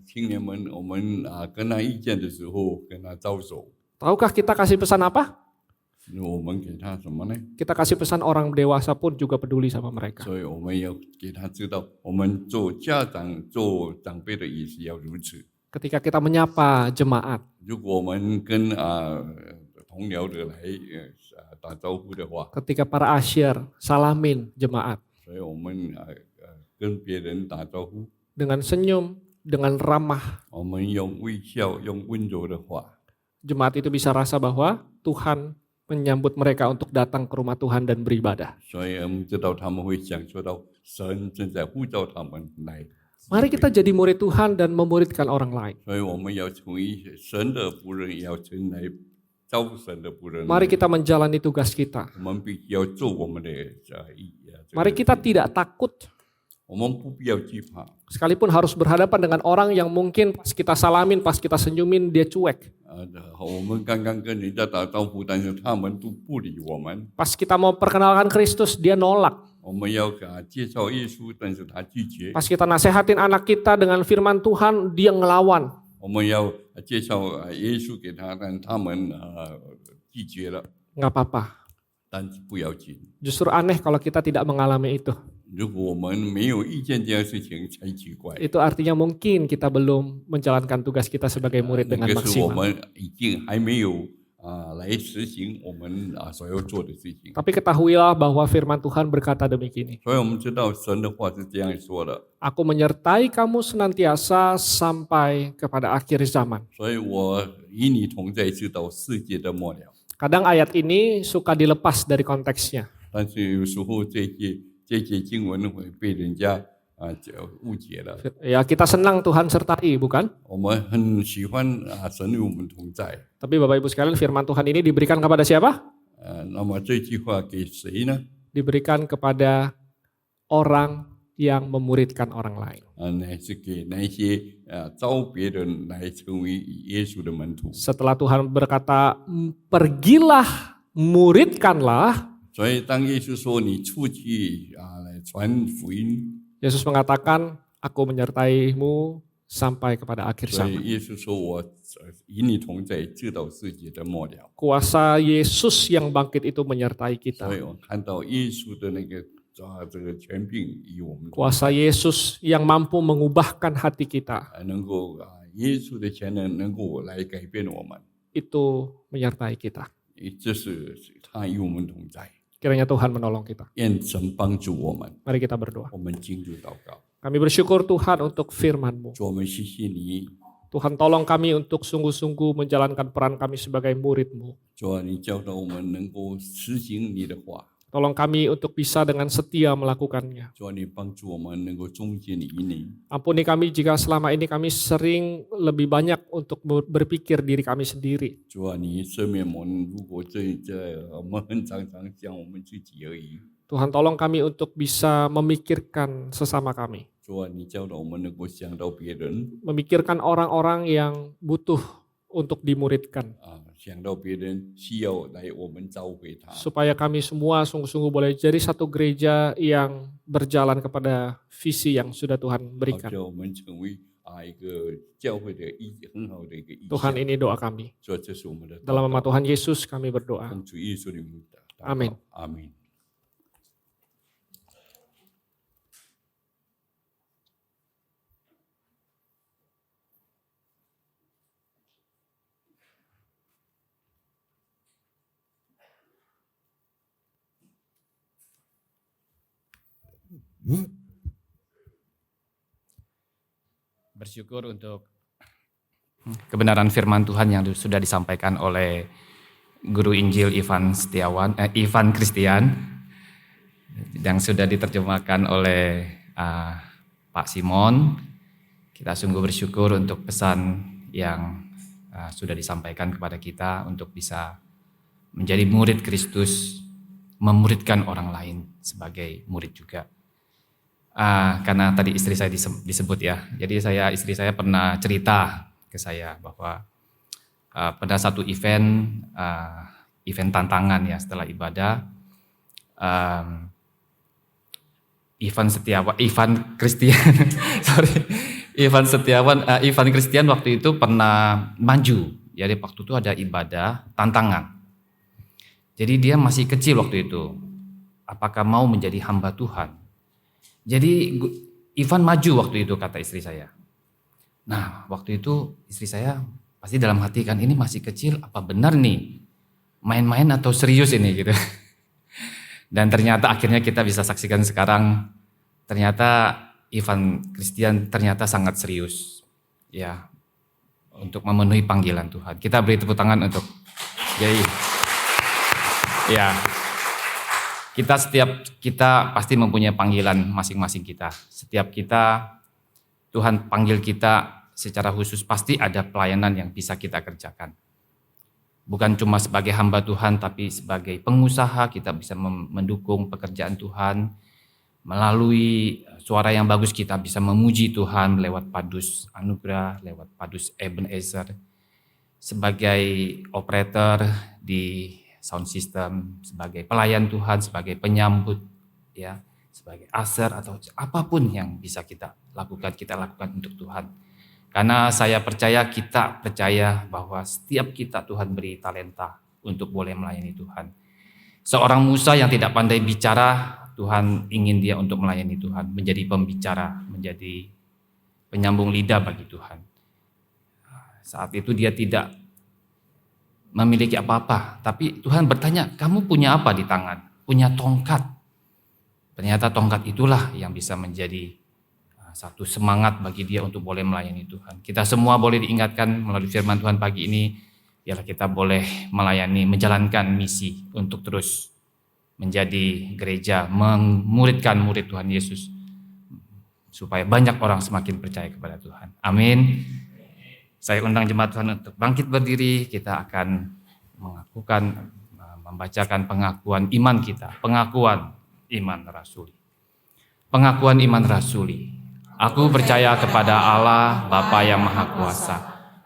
青年们，我们跟他意见的时候，跟他招手， tahukah kita kasih pesan apa? 我们给他什么呢？ Kita kasih pesan orang dewasa pun juga peduli sama mereka. 所以我们要给他知道，我们做家长、做长辈的也是要如此。 Ketika kita menyapa jemaat, 如果我们跟同僚的来打招呼的话， ketika para asyir salamin jemaat 所以我们跟别人打招呼， dengan senyum, dengan ramah, 我们用微笑、用温柔的话， jemaat itu bisa rasa bahwa Tuhan menyambut mereka untuk datang ke rumah Tuhan dan beribadah. 所以我们知道他们会享受到神正在呼召他们来。 Mari kita jadi murid Tuhan dan memuridkan orang lain. 所以我们要成为神的仆人，也要成为招神的仆人。 Mari kita menjalani tugas kita. 我们必须要做我们的Mari kita tidak takut, 我们不必要惧怕。 sekalipun harus berhadapan dengan orang yang mungkin pas kita salamin, pas kita senyumin dia cuek. 我们刚刚跟人家打招呼，但是他们都不理我们。 Pas kita mau perkenalkan Kristus, dia nolak. 我们要给他介绍耶稣，但是他拒绝。 Pas kita nasehatin anak kita dengan firman Tuhan, dia ngelawan. 我们要介绍耶稣给他，但他们拒绝了。 Nggak apa-apa. 但是不要紧， Justru aneh kalau kita tidak mengalami itu. 如果我们没有遇见这样的事情才奇怪。 Itu artinya mungkin kita belum menjalankan tugas kita sebagai murid 那 dengan 个是我 maksimal. 们已经还没有来实行我们所要做的事情。 Tapi ketahuilah bahwa firman Tuhan berkata demikian. 所以我们知道神的话是这样说的， Aku menyertai kamu senantiasa sampai kepada akhir zaman. 所以我与你同在，直到世界的末了。 Kadang ayat ini suka dilepas dari konteksnya. 但是有时候这些经文会被人家误解了。 Ya kita senang Tuhan sertai, bukan? 我们很喜欢神与我们同在。 Tapi Bapak Ibu sekalian, firman Tuhan ini diberikan kepada siapa? 那么这句话给谁呢？ Diberikan kepada orang yang memuridkan orang lain. 乃是给那些招别人来成为耶稣的门徒。 Setelah Tuhan berkata, pergilah, muridkanlah, 所以当耶稣说你出去来传福音， Yesus mengatakan, aku menyertaimu sampai kepada akhir 所以 zaman. 耶稣说我与你同在，直到世界的末了。 Kuasa Yesus yang bangkit itu menyertai 所 kita. 以我看到耶稣的那个这个权柄与我们 Kuasa Yesus yang mampu mengubahkan hati kita. 能够耶稣的全能能够来改变我们， itu menyertai kita. 这是他与我们同在。 Kiranya Tuhan menolong kita. 愿神帮助我们， Mari kita berdoa. 我们进入祷告。 Kami bersyukur Tuhan untuk firman-Mu. 主，我们谢谢你， Tuhan tolong kami untuk sungguh-sungguh menjalankan peran kami sebagai murid-Mu. 主啊，你教导我们能够实行你的话。 Tolong kami untuk bisa dengan setia melakukannya. 主啊，你帮助我们能够忠心于你。 Ampuni kami jika selama ini kami sering lebih banyak untuk berpikir diri kami sendiri. 主啊，你赦免我们，如果我们很常常想我们自己而已。 Tuhan tolong kami untuk bisa memikirkan sesama kami. 主啊，你教导我们能够想到别人 Memikirkan orang-orang yang butuh untuk dimuridkan. 想到别人需要来我们召回他。 Supaya kami semua sungguh-sungguh boleh jadi satu gereja yang berjalan kepada visi yang sudah Tuhan 好 berikan. 叫我们成为一个教会的很好的一个意 Tuhan 向。 ini doa kami. 主啊，这是我们的祷 Dalam nama 告， Tuhan Yesus kami berdoa. 奉主耶稣的名祷告。 Amin 阿门。 Bersyukur untuk kebenaran firman Tuhan yang sudah disampaikan oleh Guru Injil Ivan Christian yang sudah diterjemahkan oleh Pak Simon. Kita sungguh bersyukur untuk pesan yang sudah disampaikan kepada kita untuk bisa menjadi murid Kristus, memuridkan orang lain sebagai murid juga. Karena tadi istri saya disebut ya, jadi istri saya pernah cerita ke saya bahwa pada satu event tantangan ya setelah ibadah, Ivan Christian waktu itu pernah maju. Jadi waktu itu ada ibadah tantangan. Jadi dia masih kecil waktu itu. Apakah mau menjadi hamba Tuhan? Jadi Ivan maju waktu itu, kata istri saya. Nah waktu itu istri saya pasti dalam hati kan, ini masih kecil, apa benar nih main-main atau serius ini gitu. Dan ternyata akhirnya kita bisa saksikan sekarang, ternyata Ivan Christian ternyata sangat serius ya untuk memenuhi panggilan Tuhan. Kita beri tepuk tangan untuk Yai. Ya. Kita pasti mempunyai panggilan masing-masing kita. Setiap kita Tuhan panggil kita secara khusus, pasti ada pelayanan yang bisa kita kerjakan. Bukan cuma sebagai hamba Tuhan, tapi sebagai pengusaha kita bisa mendukung pekerjaan Tuhan. Melalui suara yang bagus kita bisa memuji Tuhan lewat Padus Anugerah, lewat Padus Ebenezer. Sebagai operator di sound system, sebagai pelayan Tuhan, sebagai penyambut, ya, sebagai aser atau apapun yang bisa kita lakukan untuk Tuhan. Karena kita percaya bahwa setiap kita Tuhan beri talenta untuk boleh melayani Tuhan. Seorang Musa yang tidak pandai bicara, Tuhan ingin dia untuk melayani Tuhan, menjadi pembicara, menjadi penyambung lidah bagi Tuhan. Saat itu dia tidak memiliki apa-apa, tapi Tuhan bertanya, kamu punya apa di tangan? Punya tongkat. Ternyata tongkat itulah yang bisa menjadi satu semangat bagi dia untuk boleh melayani Tuhan. Kita semua boleh diingatkan melalui firman Tuhan pagi ini, biarlah kita boleh melayani, menjalankan misi untuk terus menjadi gereja, memuridkan murid Tuhan Yesus, supaya banyak orang semakin percaya kepada Tuhan. Amin. Saya undang jemaat Tuhan untuk bangkit berdiri. Kita akan membacakan pengakuan iman kita. Pengakuan iman rasuli. Pengakuan iman rasuli. Aku percaya kepada Allah Bapa yang Maha Kuasa,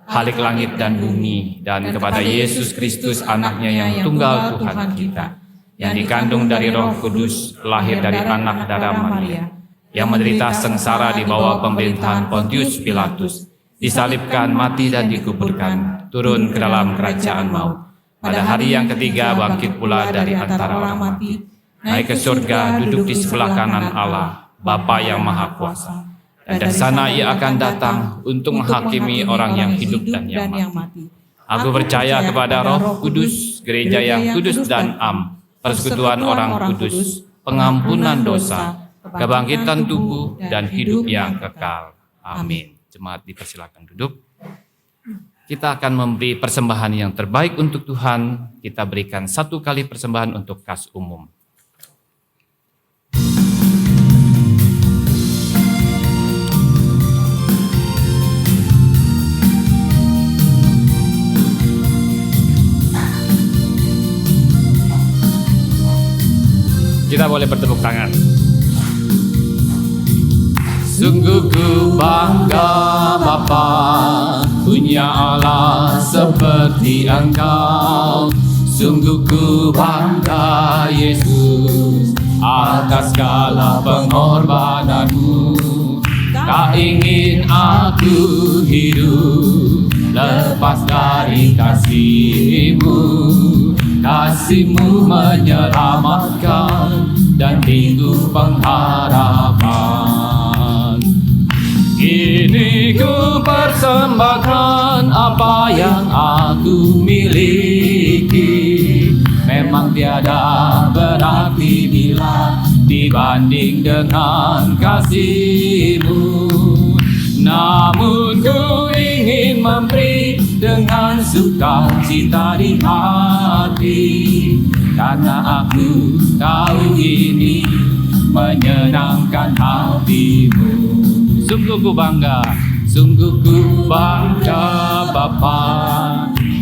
Khalik langit dan bumi, dan kepada Yesus Kristus anaknya yang tunggal Tuhan kita, yang dikandung dari Roh Kudus, lahir dari anak darah Maria, yang menderita sengsara di bawah pemerintahan Pontius Pilatus, disalibkan, mati dan dikuburkan, turun ke dalam kerajaan maut. Pada hari yang ketiga bangkit pula dari antara orang mati, naik ke surga, duduk di sebelah kanan Allah, Bapa yang Maha Kuasa. Dan dari sana ia akan datang untuk menghakimi orang yang hidup dan yang mati. Aku percaya kepada Roh Kudus, gereja yang kudus dan am, persekutuan orang kudus, pengampunan dosa, kebangkitan tubuh, dan hidup yang kekal. Amin. Jemaat dipersilakan duduk. Kita akan memberi persembahan yang terbaik untuk Tuhan. Kita berikan 1 kali persembahan untuk kas umum. Kita boleh bertepuk tangan. Sungguh ku bangga Bapa, punya Allah seperti Engkau. Sungguh ku bangga Yesus atas segala pengorbananmu. Tak ingin aku hidup lepas dari kasih-Mu. Kasih-Mu menyelamatkan dan itu pengharapan. Kini ku persembahkan apa yang aku miliki. Memang tiada berarti bila dibanding dengan kasih-Mu. Namun ku ingin memberi dengan sukacita di hati, karena aku tahu ini menyenangkan hati-Mu. Sungguh ku bangga Bapa,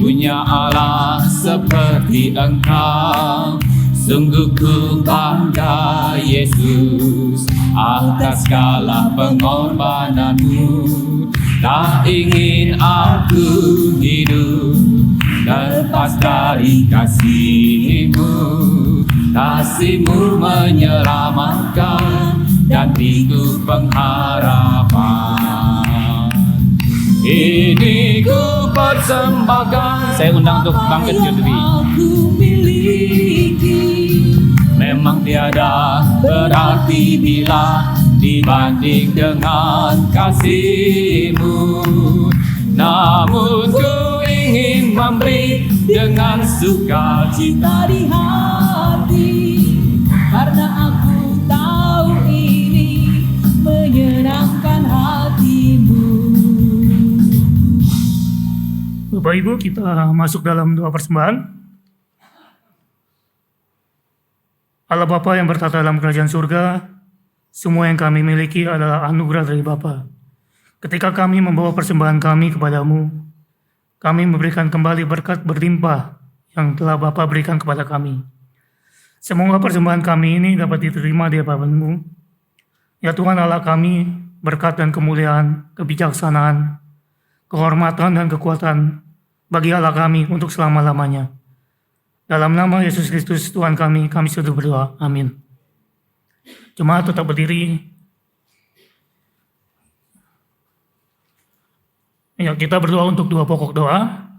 punya Allah seperti Engkau. Sungguh ku bangga Yesus atas segala pengorbananmu. Tak ingin aku hidup lepas dari kasih-Mu. Kasih-Mu menyelamatkan dan itu pengharapan. Ini ku persembahkan. Saya undang untuk bangkit berdiri. Memang tiada berarti bila dibanding dengan kasih-Mu. Namun ku ingin memberi dengan sukacita di hati, karena aku tahu ini menyenangkan hati-Mu. Bapak Ibu, kita masuk dalam doa persembahan. Allah Bapa yang bertata dalam kerajaan surga, semua yang kami miliki adalah anugerah dari Bapa. Ketika kami membawa persembahan kami kepadamu, kami memberikan kembali berkat berlimpah yang telah Bapa berikan kepada kami. Semoga persembahan kami ini dapat diterima di hadapan-Mu. Ya Tuhan Allah kami, berkat dan kemuliaan, kebijaksanaan, kehormatan dan kekuatan bagi Allah kami untuk selama-lamanya. Dalam nama Yesus Kristus Tuhan kami sudah berdoa. Amin. Jemaat tetap berdiri. Ya, kita berdoa untuk 2 pokok doa.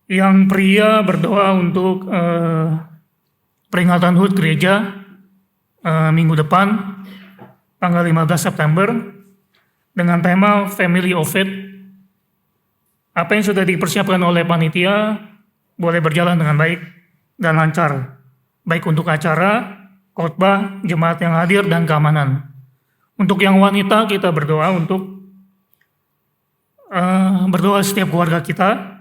Yang pria berdoa untuk peringatan HUT gereja minggu depan, tanggal 15 September, dengan tema Family of Faith. Apa yang sudah dipersiapkan oleh panitia boleh berjalan dengan baik dan lancar, baik untuk acara, khotbah, jemaat yang hadir, dan keamanan. Untuk yang wanita, kita berdoa untuk berdoa setiap keluarga kita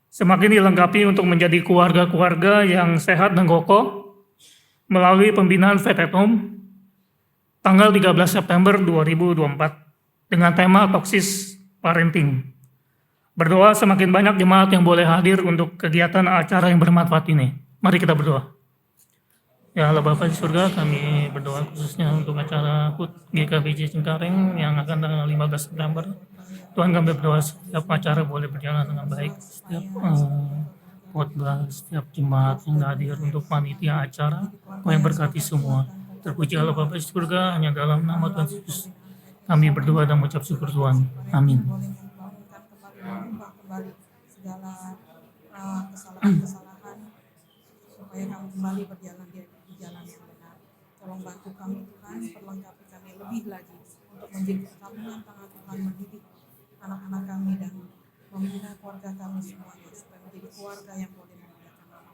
semakin dilengkapi untuk menjadi keluarga-keluarga yang sehat dan kokoh melalui pembinaan Faith at Home tanggal 13 September 2024 dengan tema Toxic Parenting. Berdoa semakin banyak jemaat yang boleh hadir untuk kegiatan acara yang bermanfaat ini. Mari kita berdoa. Ya Allah Bapa di surga, kami berdoa khususnya untuk acara HUT GKBJ Cengkareng yang akan tanggal 15 September. Tuhan, kami berdoa setiap acara boleh berjalan dengan baik, setiap khotbah, setiap jemaat yang hadir untuk panitia acara, Tuhan berkati semua. Terpuji Allah Bapa di surga, hanya dalam nama Tuhan Yesus kami berdoa dan mengucap syukur Tuhan. Amin. Kembali segala kesalahan-kesalahan supaya kami kembali berjalan di jalan yang benar. Tolong bantu kami Tuhan, perlengkapi kami lebih lagi untuk menjadi perkampungan tangan Tuhan mendidik anak-anak kami dan membina keluarga kami semuanya supaya menjadi keluarga yang boleh memuliakan nama.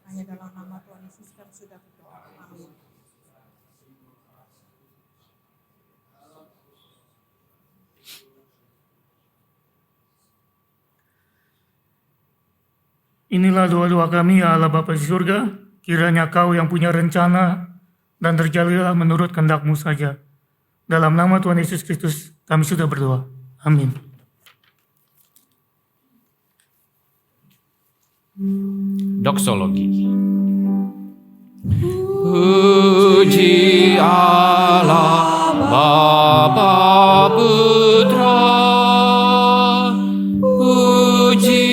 Hanya dalam nama Tuhan Yesus kami sudah berdoa. Amin. Inilah doa-doa kami ya Allah Bapa di surga, kiranya Kau yang punya rencana dan terjadilah menurut kehendak-Mu saja. Dalam nama Tuhan Yesus Kristus kami sudah berdoa. Amin. Doksologi. Puji Allah Bapa Putra, puji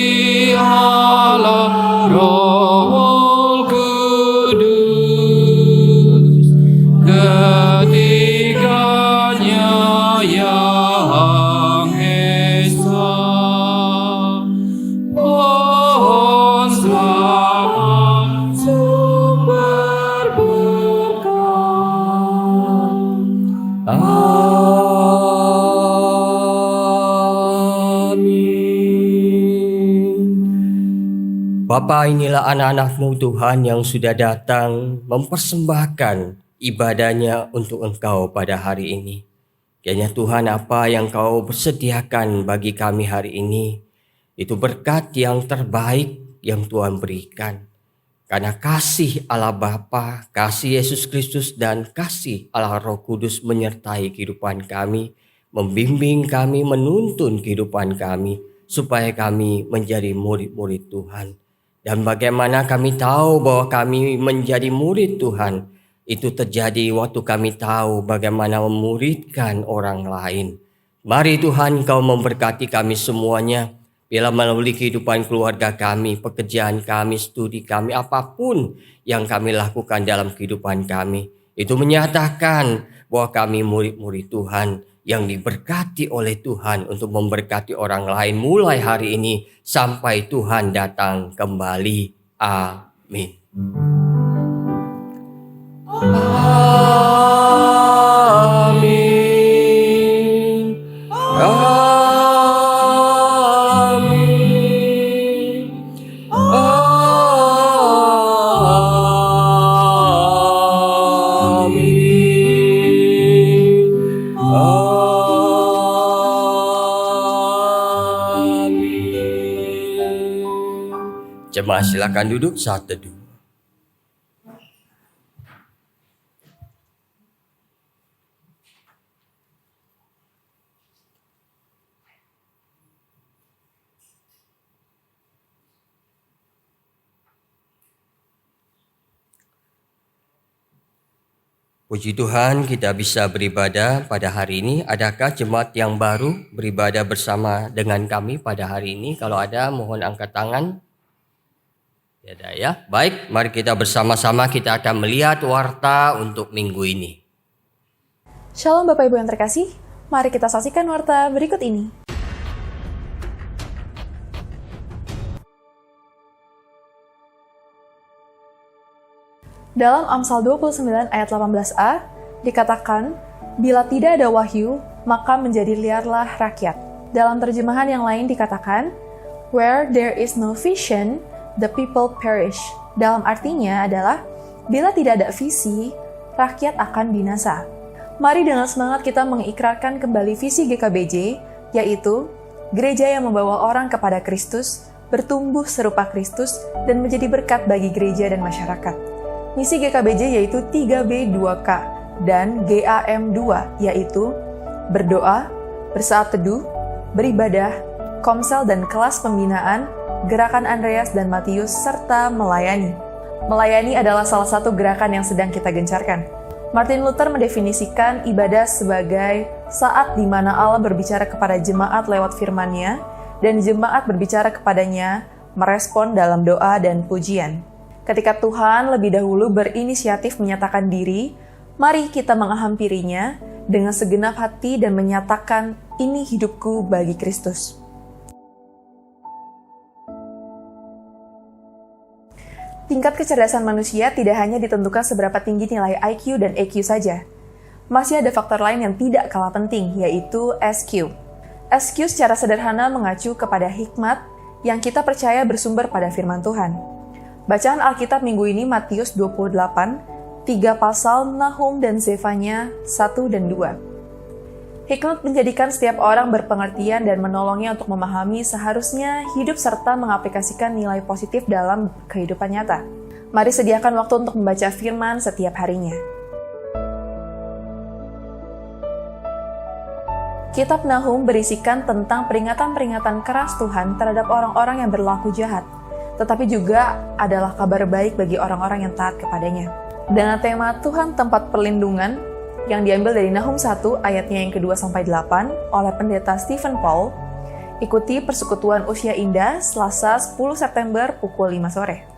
Allah Roh Kudus, ketiganya yang esa. Pohon selamat sumber berkat. Bapa, inilah anak-anak-Mu Tuhan yang sudah datang mempersembahkan ibadahnya untuk Engkau pada hari ini. Kiranya Tuhan, apa yang Kau persediakan bagi kami hari ini, itu berkat yang terbaik yang Tuhan berikan. Karena kasih Allah Bapa, kasih Yesus Kristus dan kasih Allah Roh Kudus menyertai kehidupan kami, membimbing kami, menuntun kehidupan kami, supaya kami menjadi murid-murid Tuhan. Dan bagaimana kami tahu bahwa kami menjadi murid Tuhan, itu terjadi waktu kami tahu bagaimana memuridkan orang lain. Mari Tuhan, Kau memberkati kami semuanya, bila melalui kehidupan keluarga kami, pekerjaan kami, studi kami, apapun yang kami lakukan dalam kehidupan kami, itu menyatakan bahwa kami murid-murid Tuhan yang diberkati oleh Tuhan untuk memberkati orang lain mulai hari ini sampai Tuhan datang kembali. Amin. Amin. Jemaat silakan duduk saat teduh. Puji Tuhan, kita bisa beribadah pada hari ini. Adakah jemaat yang baru beribadah bersama dengan kami pada hari ini? Kalau ada, mohon angkat tangan. Tidak ada ya. Baik, mari kita bersama-sama kita akan melihat warta untuk minggu ini. Shalom Bapak Ibu yang terkasih, mari kita saksikan warta berikut ini. Dalam Amsal 29 ayat 18a dikatakan, bila tidak ada wahyu, maka menjadi liarlah rakyat. Dalam terjemahan yang lain dikatakan, where there is no vision, the people perish. Dalam artinya adalah, bila tidak ada visi, rakyat akan binasa. Mari dengan semangat kita mengikrarkan kembali visi GKBJ, yaitu gereja yang membawa orang kepada Kristus, bertumbuh serupa Kristus, dan menjadi berkat bagi gereja dan masyarakat. Misi GKBJ yaitu 3B2K dan GAM2, yaitu berdoa, bersaat teduh, beribadah, komsel dan kelas pembinaan, gerakan Andreas dan Matius, serta melayani. Melayani adalah salah satu gerakan yang sedang kita gencarkan. Martin Luther mendefinisikan ibadah sebagai saat di mana Allah berbicara kepada jemaat lewat firman-Nya dan jemaat berbicara kepadanya merespon dalam doa dan pujian. Ketika Tuhan lebih dahulu berinisiatif menyatakan diri, mari kita menghampirinya dengan segenap hati dan menyatakan, ini hidupku bagi Kristus. Tingkat kecerdasan manusia tidak hanya ditentukan seberapa tinggi nilai IQ dan EQ saja. Masih ada faktor lain yang tidak kalah penting, yaitu SQ. SQ secara sederhana mengacu kepada hikmat yang kita percaya bersumber pada firman Tuhan. Bacaan Alkitab minggu ini Matius 28, 3 pasal Nahum dan Zefanya 1 dan 2. Hikmat menjadikan setiap orang berpengertian dan menolongnya untuk memahami seharusnya hidup serta mengaplikasikan nilai positif dalam kehidupan nyata. Mari sediakan waktu untuk membaca firman setiap harinya. Kitab Nahum berisikan tentang peringatan-peringatan keras Tuhan terhadap orang-orang yang berlaku jahat, tetapi juga adalah kabar baik bagi orang-orang yang taat kepadanya. Dengan tema Tuhan tempat perlindungan, yang diambil dari Nahum 1 ayatnya yang ke-2-8 oleh pendeta Stephen Paul, ikuti persekutuan usia indah Selasa 10 September pukul 5 sore.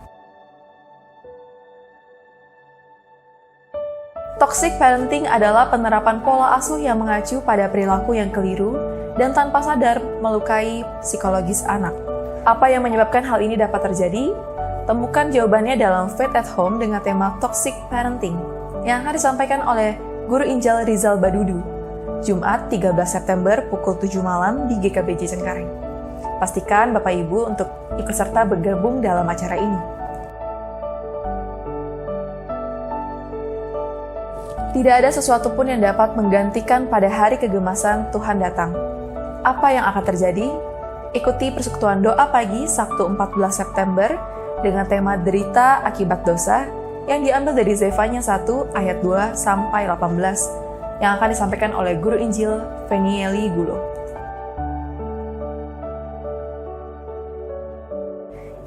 Toxic parenting adalah penerapan pola asuh yang mengacu pada perilaku yang keliru dan tanpa sadar melukai psikologis anak. Apa yang menyebabkan hal ini dapat terjadi? Temukan jawabannya dalam Faith at Home dengan tema Toxic Parenting yang akan disampaikan oleh Guru Injil Rizal Badudu, Jumat 13 September pukul 7 malam di GKBJ Cengkareng. Pastikan Bapak Ibu untuk ikut serta bergabung dalam acara ini. Tidak ada sesuatu pun yang dapat menggantikan pada hari kegemasan Tuhan datang. Apa yang akan terjadi? Ikuti persekutuan doa pagi Sabtu 14 September dengan tema Derita Akibat Dosa yang diambil dari Zefanya 1 ayat 2-18 yang akan disampaikan oleh Guru Injil Venieli Gulo.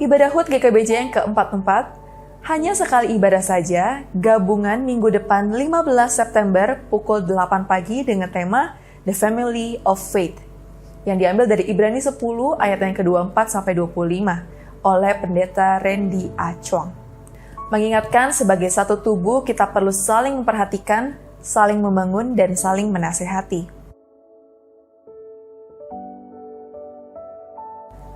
Ibadah HUT GKBJ yang ke-44 hanya sekali ibadah saja, gabungan minggu depan 15 September pukul 8 pagi dengan tema The Family of Faith yang diambil dari Ibrani 10 ayat yang ke-24-25 oleh Pendeta Randy A. Chuang. Mengingatkan sebagai satu tubuh kita perlu saling memperhatikan, saling membangun, dan saling menasehati.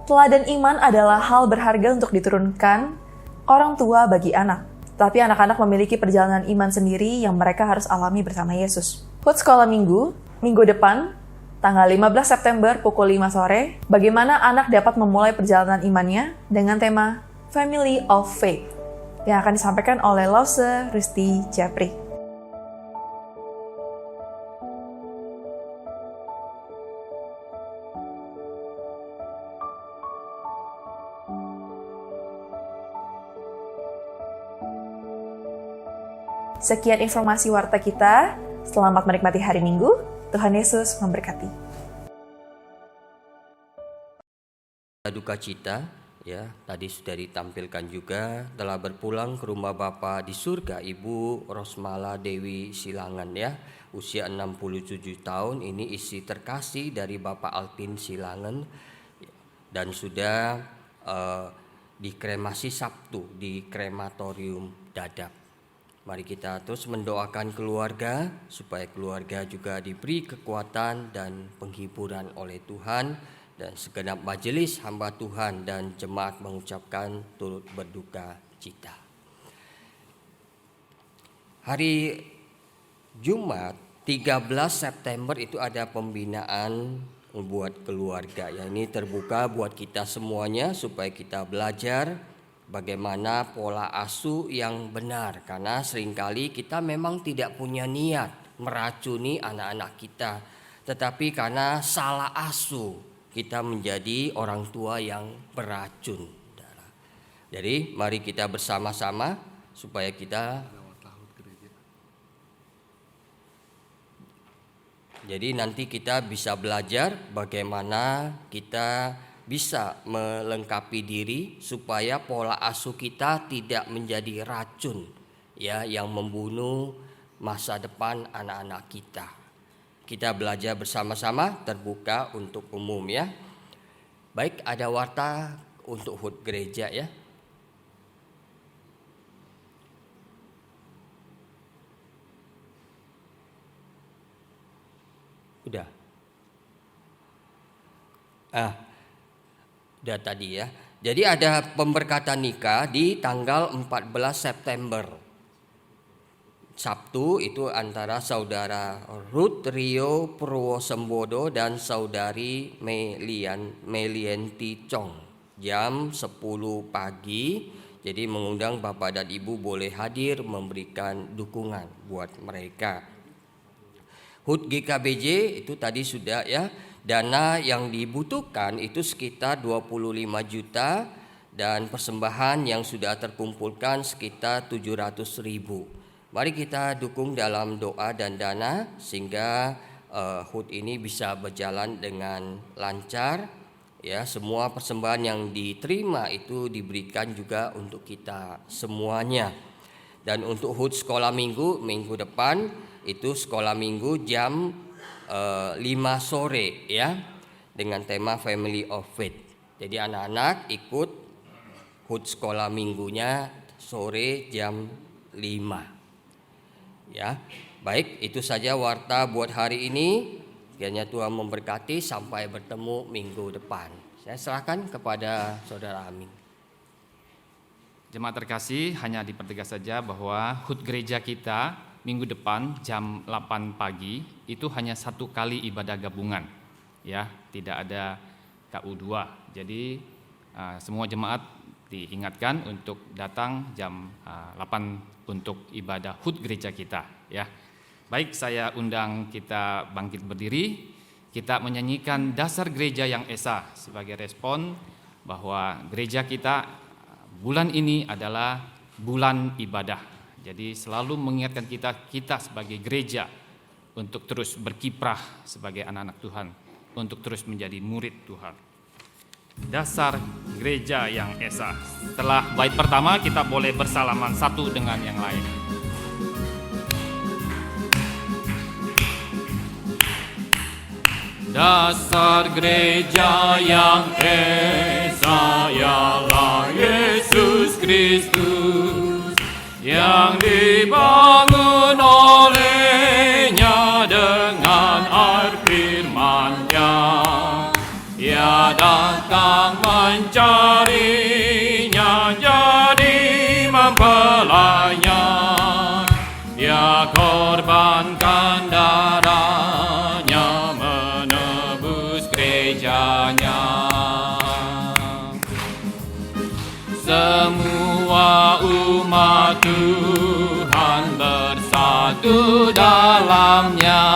Teladan iman adalah hal berharga untuk diturunkan orang tua bagi anak. Tapi anak-anak memiliki perjalanan iman sendiri yang mereka harus alami bersama Yesus. HUT Sekolah Minggu depan, tanggal 15 September pukul 5 sore, bagaimana anak dapat memulai perjalanan imannya dengan tema Family of Faith yang akan disampaikan oleh Lause Rusti Japri. Sekian informasi warta kita. Selamat menikmati hari Minggu. Tuhan Yesus memberkati. Duka cita, ya, tadi sudah ditampilkan juga, telah berpulang ke rumah Bapa di surga Ibu Rosmala Dewi Silangan, ya, usia 67 tahun. Ini istri terkasih dari Bapak Alpin Silangan dan sudah dikremasi Sabtu di krematorium Dadap. Mari kita terus mendoakan keluarga supaya keluarga juga diberi kekuatan dan penghiburan oleh Tuhan, dan segenap majelis hamba Tuhan dan jemaat mengucapkan turut berduka cita. Hari Jumat 13 September itu ada pembinaan buat keluarga. Ya, ini terbuka buat kita semuanya supaya kita belajar bagaimana pola asuh yang benar, karena seringkali kita memang tidak punya niat meracuni anak-anak kita, tetapi karena salah asuh kita menjadi orang tua yang beracun. Jadi mari kita bersama-sama supaya kita nanti kita bisa belajar bagaimana kita bisa melengkapi diri supaya pola asuh kita tidak menjadi racun, ya, yang membunuh masa depan anak-anak kita. Kita belajar bersama-sama, terbuka untuk umum, ya. Baik, ada warta untuk HUT gereja, ya. Udah. Udah tadi, ya. Jadi ada pemberkatan nikah di tanggal 14 September. Sabtu itu antara saudara Ruth Rio Purwosembodo dan saudari Melianti Chong jam 10 pagi. Jadi mengundang Bapak dan Ibu boleh hadir memberikan dukungan buat mereka. HUT GKBJ itu tadi sudah ya. Dana yang dibutuhkan itu sekitar 25 juta dan persembahan yang sudah terkumpulkan sekitar 700.000. Mari kita dukung dalam doa dan dana sehingga HUT ini bisa berjalan dengan lancar. Ya, semua persembahan yang diterima itu diberikan juga untuk kita semuanya. Dan untuk HUT sekolah minggu depan itu sekolah minggu jam 5 sore ya, dengan tema Family of Faith. Jadi anak-anak ikut HUT sekolah minggunya sore jam 5. Ya, baik, itu saja warta buat hari ini. Kiranya Tuhan memberkati, sampai bertemu minggu depan. Saya serahkan kepada Saudara Amin. Jemaat terkasih, hanya dipertegas saja bahwa HUT gereja kita minggu depan jam 8 pagi itu hanya 1 kali ibadah gabungan. Ya, tidak ada KU2. Jadi semua jemaat diingatkan untuk datang jam 8 untuk ibadah HUT gereja kita ya. Baik, saya undang kita bangkit berdiri. Kita menyanyikan Dasar Gereja yang Esa sebagai respon bahwa gereja kita bulan ini adalah bulan ibadah. Jadi selalu mengingatkan kita sebagai gereja untuk terus berkiprah sebagai anak-anak Tuhan, untuk terus menjadi murid Tuhan. Dasar Gereja yang Esa. Setelah bait pertama kita boleh bersalaman satu dengan yang lain. Dasar gereja yang esa ialah Yesus Kristus, yang dibangun olehnya dengan air firman-Nya. Ia datang mencarinya, jadi mempelainya. Ia korbankan darahnya, menebus gerejanya. Semua umat Tuhan bersatu dalamnya.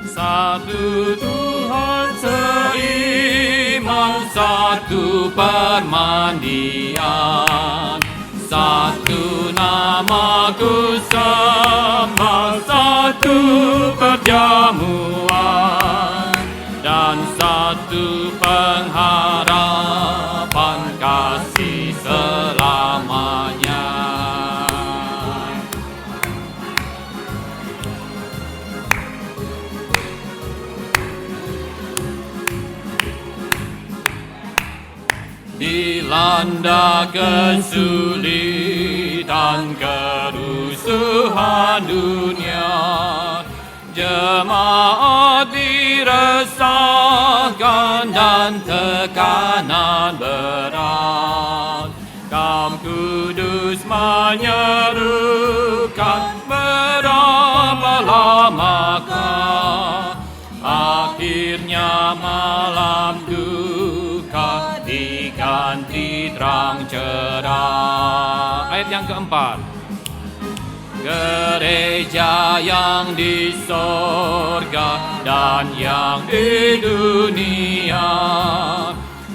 Satu Tuhan seiman, satu permandian, satu nama kusembah, satu perjamuan, dan satu pengharapan kasih selamanya. Dilanda kesulitan, kerusuhan dunia, jemaat diresahkan dan tekanan berat. Kaum kudus menyerukan, berapa lamakah akhirnya malam duka diganti terang cerah. Ayat yang keempat. Gereja yang di sorga dan yang di dunia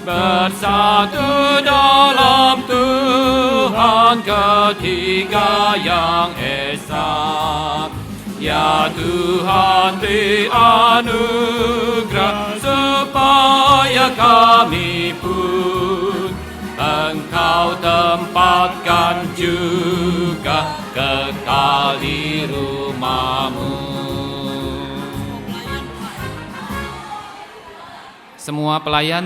bersatu dalam Tuhan ketiga yang esa. Ya Tuhan, beri anugerah supaya kami pun Engkau tempatkan juga kekal di rumah-Mu. Semua pelayan